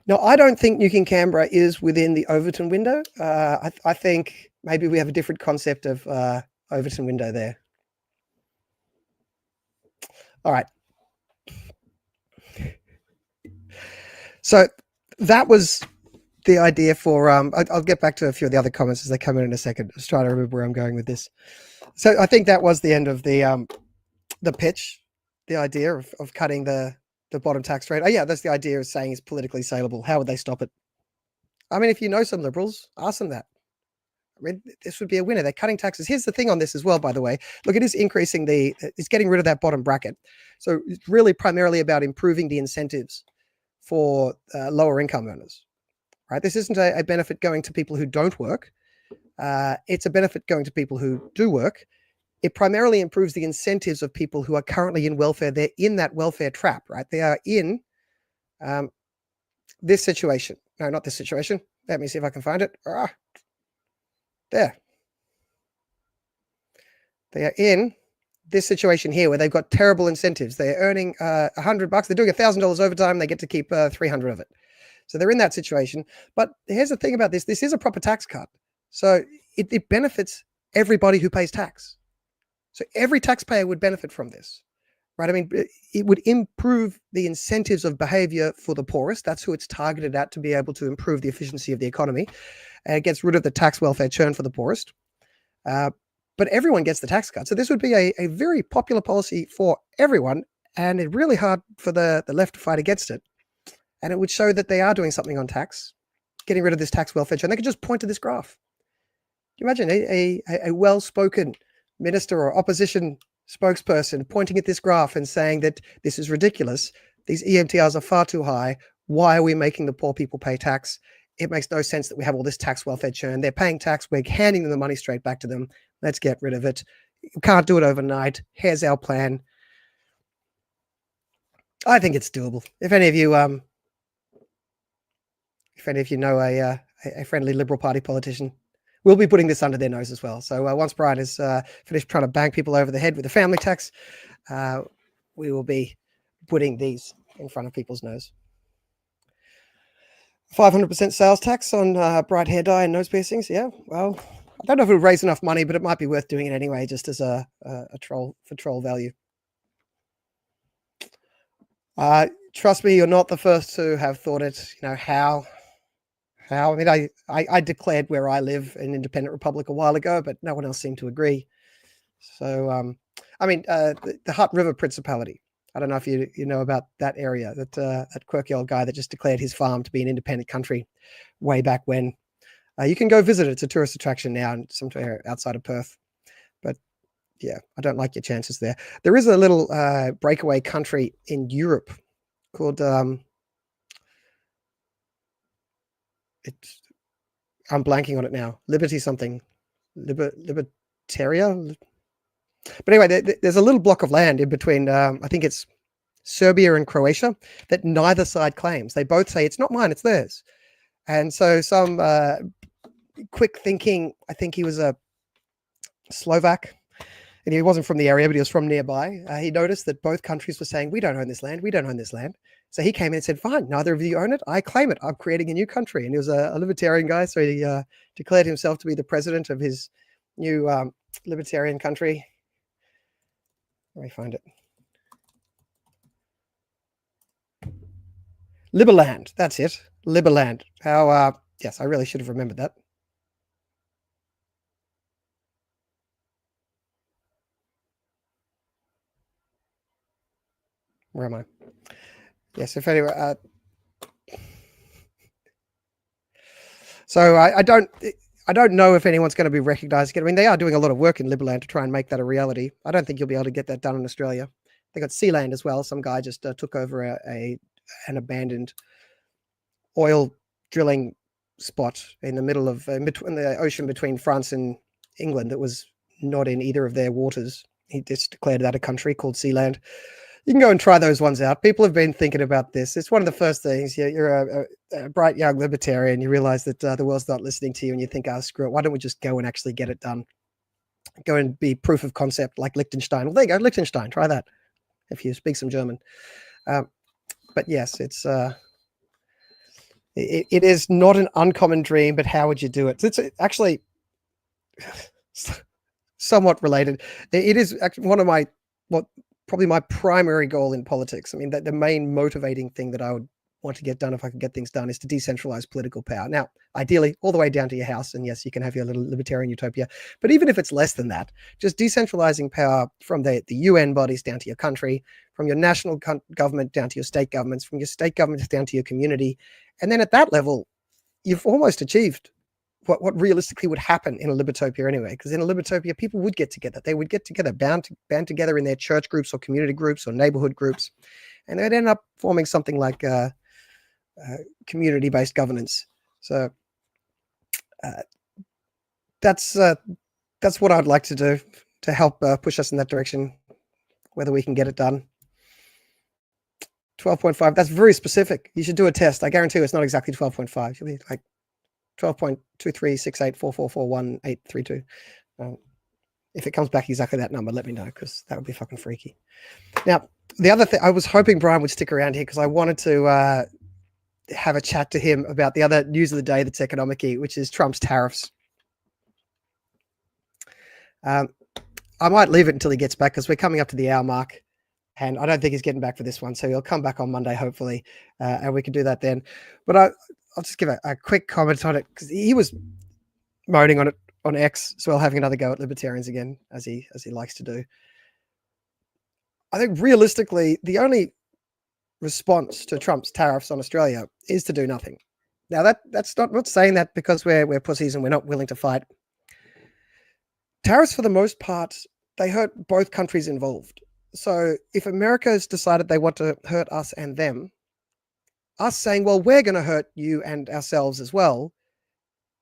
No, I don't think nuking Canberra is within the Overton window. I think maybe we have a different concept of Overton window there. All right. So that was the idea for, I'll get back to a few of the other comments as they come in a second. Just trying to remember where I'm going with this. So I think that was the end of the pitch, the idea of cutting the bottom tax rate. Oh yeah, that's the idea of saying it's politically saleable. How would they stop it? I mean, if you know some Liberals, ask them that. I mean, this would be a winner. They're cutting taxes. Here's the thing on this as well, by the way. Look, it is increasing it's getting rid of that bottom bracket. So it's really primarily about improving the incentives for lower income earners, right? This isn't a benefit going to people who don't work. It's a benefit going to people who do work. It primarily improves the incentives of people who are currently in welfare. They're in that welfare trap, right? They are in this situation. No, not this situation. Let me see if I can find it. There. They are in this situation here where they've got terrible incentives. They're earning $100. They're doing $1,000 overtime. They get to keep 300 of it. So they're in that situation. But here's the thing about this. This is a proper tax cut. So it benefits everybody who pays tax. So every taxpayer would benefit from this, right? I mean, it would improve the incentives of behavior for the poorest. That's who it's targeted at, to be able to improve the efficiency of the economy. And it gets rid of the tax welfare churn for the poorest. But everyone gets the tax cut. So this would be a very popular policy for everyone. And it's really hard for the left to fight against it. And it would show that they are doing something on tax, getting rid of this tax welfare churn. They could just point to this graph. Can you imagine a well-spoken minister or opposition spokesperson pointing at this graph and saying that this is ridiculous. These EMTRs are far too high. Why are we making the poor people pay tax? It makes no sense that we have all this tax welfare churn. They're paying tax. We're handing them the money straight back to them. Let's get rid of it. We can't do it overnight. Here's our plan. I think it's doable. If any of you know a friendly Liberal Party politician, we'll be putting this under their nose as well. So once Brian has finished trying to bang people over the head with the family tax, we will be putting these in front of people's nose. 500% sales tax on bright hair dye and nose piercings. Yeah, well, I don't know if it would raise enough money, but it might be worth doing it anyway, just as a troll for troll value. Trust me, you're not the first to have thought it. You know how. I mean, I declared where I live an independent republic a while ago, but no one else seemed to agree. So, I mean, the Hutt River Principality. I don't know if you know about that area, that quirky old guy that just declared his farm to be an independent country way back when. You can go visit it. It's a tourist attraction now, and somewhere outside of Perth. But yeah, I don't like your chances there. There is a little breakaway country in Europe called I'm blanking on it now. Liberty something, Libertaria. But anyway, there's a little block of land in between. I think it's Serbia and Croatia that neither side claims. They both say it's not mine, it's theirs. And so some quick thinking, I think he was a Slovak, and he wasn't from the area, but he was from nearby. He noticed that both countries were saying, we don't own this land, we don't own this land. So he came in and said, fine, neither of you own it, I claim it, I'm creating a new country. And he was a libertarian guy, so he declared himself to be the president of his new libertarian country. Let me find it. Liberland, that's it. Liberland. How, yes, I really should have remembered that. Where am I? Yes, if anyway. So I don't know if anyone's going to be recognising it. I mean, they are doing a lot of work in Liberland to try and make that a reality. I don't think you'll be able to get that done in Australia. They got Sealand as well. Some guy just took over an abandoned oil drilling spot in the middle of in the ocean between France and England that was not in either of their waters. He just declared that a country called Sealand. You can go and try those ones out. People have been thinking about this. It's one of the first things. You're a bright young libertarian. You realize that the world's not listening to you, and you think, "Oh, screw it. Why don't we just go and actually get it done? Go and be proof of concept like Liechtenstein." Well, there you go, Liechtenstein. Try that if you speak some German. But yes, it is not an uncommon dream. But how would you do it? It's actually somewhat related. It is actually one of my probably my primary goal in politics. I mean, the main motivating thing that I would want to get done if I could get things done is to decentralize political power. Now, ideally, all the way down to your house. And yes, you can have your little libertarian utopia. But even if it's less than that, just decentralizing power from the UN bodies down to your country, from your national government down to your state governments, from your state governments down to your community. And then at that level, you've almost achieved what realistically would happen in a libertopia anyway, because in a libertopia, people would get together. They would get together, band together in their church groups or community groups or neighborhood groups, and they'd end up forming something like community-based governance. So that's what I'd like to do to help push us in that direction, whether we can get it done. 12.5, that's very specific. You should do a test. I guarantee you it's not exactly 12.5. You'll be like 12.236844418832. If it comes back exactly that number, let me know, because that would be fucking freaky. Now, the other thing, I was hoping Brian would stick around here because I wanted to have a chat to him about the other news of the day that's economic-y, which is Trump's tariffs. I might leave it until he gets back because we're coming up to the hour mark, and I don't think he's getting back for this one. So he'll come back on Monday, hopefully, and we can do that then. But I'll just give a quick comment on it because he was moaning on it on X as well, having another go at libertarians again, as he likes to do. I think realistically, the only response to Trump's tariffs on Australia is to do nothing. Now that's not saying that because we're pussies and we're not willing to fight. Tariffs, for the most part, they hurt both countries involved. So if America has decided they want to hurt us and them, us saying, well, we're going to hurt you and ourselves as well,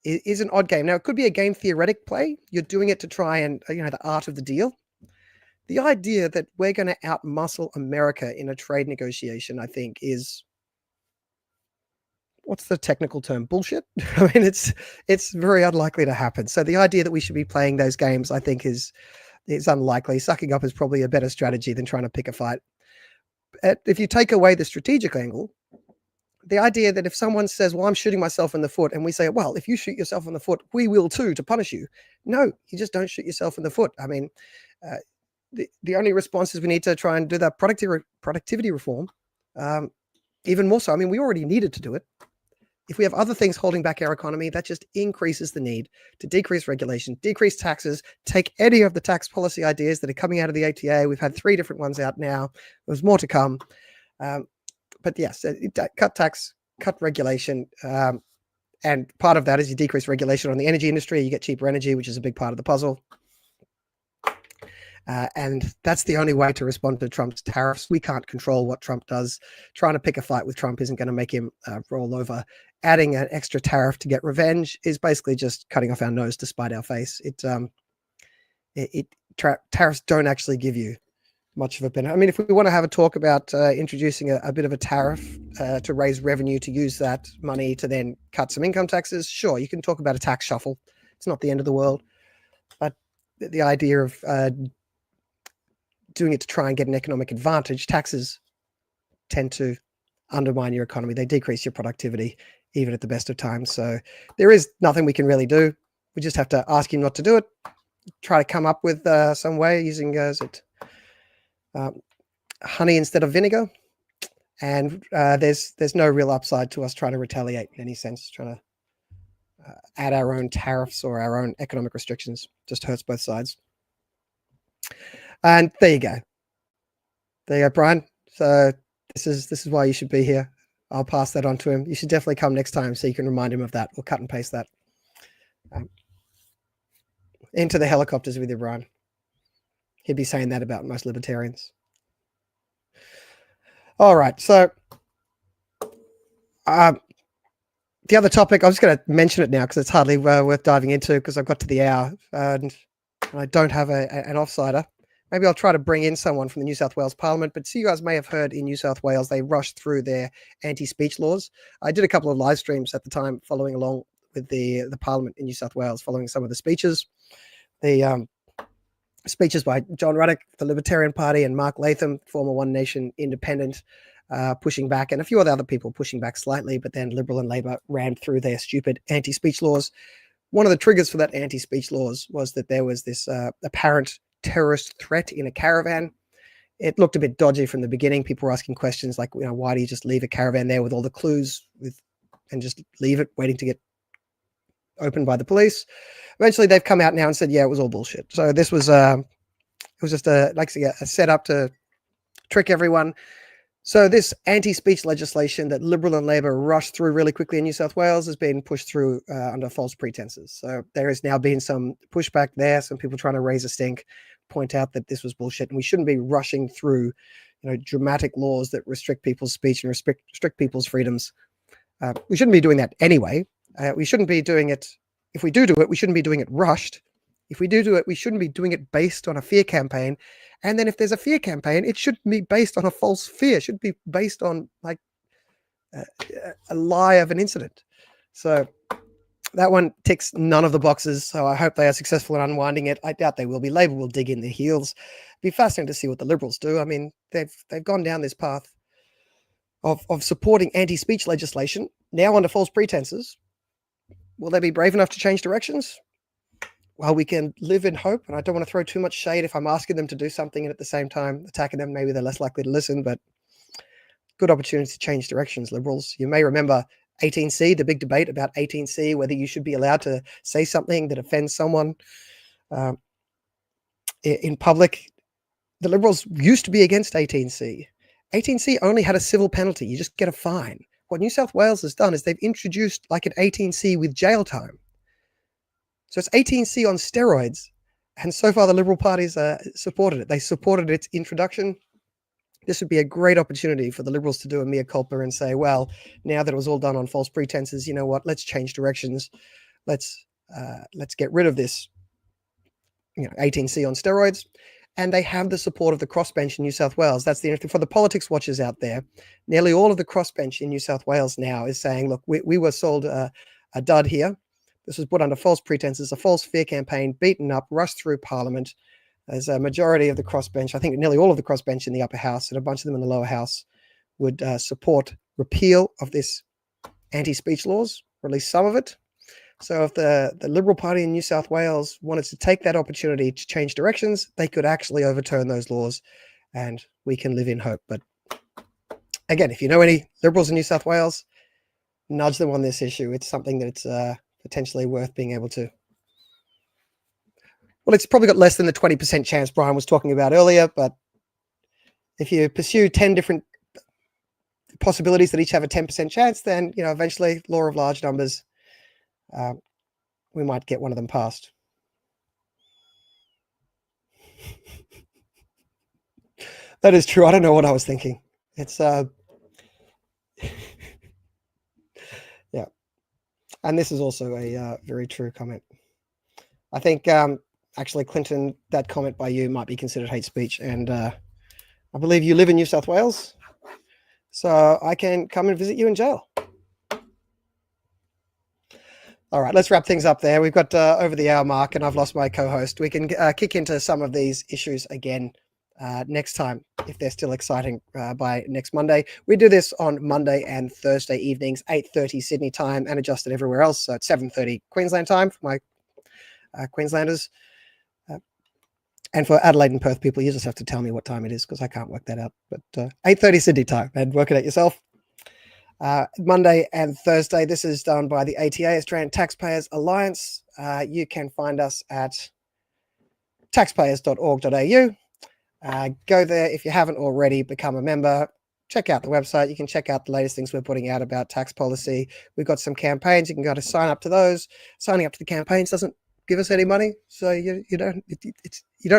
is an odd game. Now, it could be a game theoretic play. You're doing it to try and, the art of the deal. the idea that we're going to outmuscle America in a trade negotiation, I think, is, what's the technical term? Bullshit. I mean, it's very unlikely to happen. So the idea that we should be playing those games, I think, is unlikely. Sucking up is probably a better strategy than trying to pick a fight. If you take away the strategic angle, the idea that if someone says, well, I'm shooting myself in the foot, and we say, well, if you shoot yourself in the foot, we will too, to punish you. No, you just don't shoot yourself in the foot. I mean, the only response is we need to try and do that productivity reform. Even more so. I mean, we already needed to do it. If we have other things holding back our economy, that just increases the need to decrease regulation, decrease taxes, take any of the tax policy ideas that are coming out of the ATA. We've had 3 different ones out now. There's more to come. But yes, cut tax, cut regulation. And part of that is you decrease regulation on the energy industry. You get cheaper energy, which is a big part of the puzzle. And that's the only way to respond to Trump's tariffs. We can't control what Trump does. Trying to pick a fight with Trump isn't going to make him roll over. Adding an extra tariff to get revenge is basically just cutting off our nose to spite our face. Tariffs don't actually give you much of a benefit. I mean, if we want to have a talk about introducing a bit of a tariff to raise revenue, to use that money to then cut some income taxes, sure, you can talk about a tax shuffle. It's not the end of the world. But the idea of doing it to try and get an economic advantage, taxes tend to undermine your economy. They decrease your productivity, even at the best of times. So there is nothing we can really do. We just have to ask him not to do it, try to come up with some way using honey instead of vinegar. And there's no real upside to us trying to retaliate in any sense, trying to add our own tariffs or our own economic restrictions. Just hurts both sides. And there you go. There you go, Brian. So this is why you should be here. I'll pass that on to him. You should definitely come next time so you can remind him of that. We'll cut and paste that. Into the helicopters with you, Brian. He'd be saying that about most libertarians. All right. So the other topic, I'm just going to mention it now because it's hardly worth diving into because I've got to the hour and I don't have an offsider. Maybe I'll try to bring in someone from the New South Wales Parliament, but so you guys may have heard in New South Wales, they rushed through their anti-speech laws. I did a couple of live streams at the time following along with the Parliament in New South Wales, following some of the speeches. The speeches by John Ruddock, the Libertarian Party, and Mark Latham, former One Nation independent, pushing back, and a few other people pushing back slightly, but then Liberal and Labor rammed through their stupid anti-speech laws. One of the triggers for that anti-speech laws was that there was this apparent terrorist threat in a caravan. It looked a bit dodgy from the beginning. People were asking questions like, why do you just leave a caravan there with all the clues and just leave it waiting to get opened by the police? Eventually, they've come out now and said, yeah, it was all bullshit. So this was it was just a setup to trick everyone. So this anti-speech legislation that Liberal and Labor rushed through really quickly in New South Wales has been pushed through under false pretenses. So there has now been some pushback there, some people trying to raise a stink, point out that this was bullshit, and we shouldn't be rushing through, dramatic laws that restrict people's speech and restrict people's freedoms. We shouldn't be doing that anyway. We shouldn't be doing it. If we do it, we shouldn't be doing it rushed. If we do it, we shouldn't be doing it based on a fear campaign. And then if there's a fear campaign, it shouldn't be based on a false fear. It should be based on like a lie of an incident. So that one ticks none of the boxes. So I hope they are successful in unwinding it. I doubt they will be. Labor will dig in their heels. It'd be fascinating to see what the Liberals do. I mean, they've gone down this path of supporting anti-speech legislation now under false pretenses. Will they be brave enough to change directions? Well, we can live in hope, and I don't want to throw too much shade if I'm asking them to do something and at the same time attacking them. Maybe they're less likely to listen, but good opportunity to change directions, Liberals. You may remember 18C, the big debate about 18C, whether you should be allowed to say something that offends someone in public. The Liberals used to be against 18C. 18C only had a civil penalty. You just get a fine. What New South Wales has done is they've introduced like an 18C with jail time. So it's 18C on steroids. And so far, the Liberal parties supported it. They supported its introduction. This would be a great opportunity for the Liberals to do a mea culpa and say, well, now that it was all done on false pretenses, you know what? Let's change directions. Let's get rid of this 18C on steroids. and they have the support of the crossbench in New South Wales. That's the for the politics watchers out there. Nearly all of the crossbench in New South Wales now is saying, look, we were sold a dud here. This was put under false pretenses, a false fear campaign, beaten up, rushed through Parliament. There's a majority of the crossbench, I think nearly all of the crossbench in the upper house and a bunch of them in the lower house would support repeal of this anti-speech laws, or at least some of it. So if the Liberal Party in New South Wales wanted to take that opportunity to change directions, they could actually overturn those laws and we can live in hope. But again, if you know any Liberals in New South Wales, nudge them on this issue. It's something that's potentially worth being able to. Well, it's probably got less than the 20% chance Brian was talking about earlier, but if you pursue 10 different possibilities that each have a 10% chance, then, you know, eventually, law of large numbers, we might get one of them passed. That is true. I don't know what I was thinking. It's yeah, and this is also a very true comment. I think actually, Clinton, that comment by you might be considered hate speech, and I believe you live in New South Wales, so I can come and visit you in jail. All right, let's wrap things up there. We've got over the hour mark, and I've lost my co-host. We can kick into some of these issues again next time, if they're still exciting, by next Monday. We do this on Monday and Thursday evenings, 8:30 Sydney time, and adjusted everywhere else. So it's 7:30 Queensland time for my Queenslanders. And for Adelaide and Perth people, you just have to tell me what time it is because I can't work that out. But 8:30 Sydney time, and work it out yourself. Monday and Thursday, this is done by the ATA, Australian Taxpayers Alliance. You can find us at taxpayers.org.au. Go there if you haven't already, become a member. Check out the website. You can check out the latest things we're putting out about tax policy. We've got some campaigns. You can go to sign up to those. Signing up to the campaigns doesn't give us any money, so you don't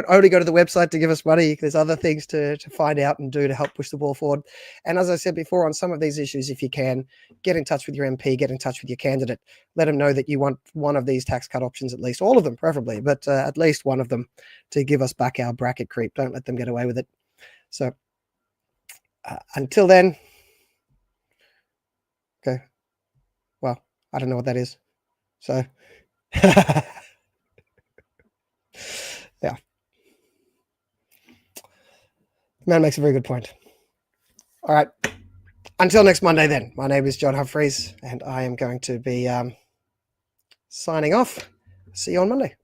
only go to the website to give us money. There's other things to find out and do to help push the ball forward. And as I said before, on some of these issues, if you can, get in touch with your MP, get in touch with your candidate, let them know that you want one of these tax cut options, at least all of them preferably, but at least one of them, to give us back our bracket creep. Don't let them get away with it. So until then, okay, well, I don't know what that is, so yeah, the man makes a very good point. All right, until next Monday then. My name is John Humphreys, and I am going to be signing off. See you on Monday.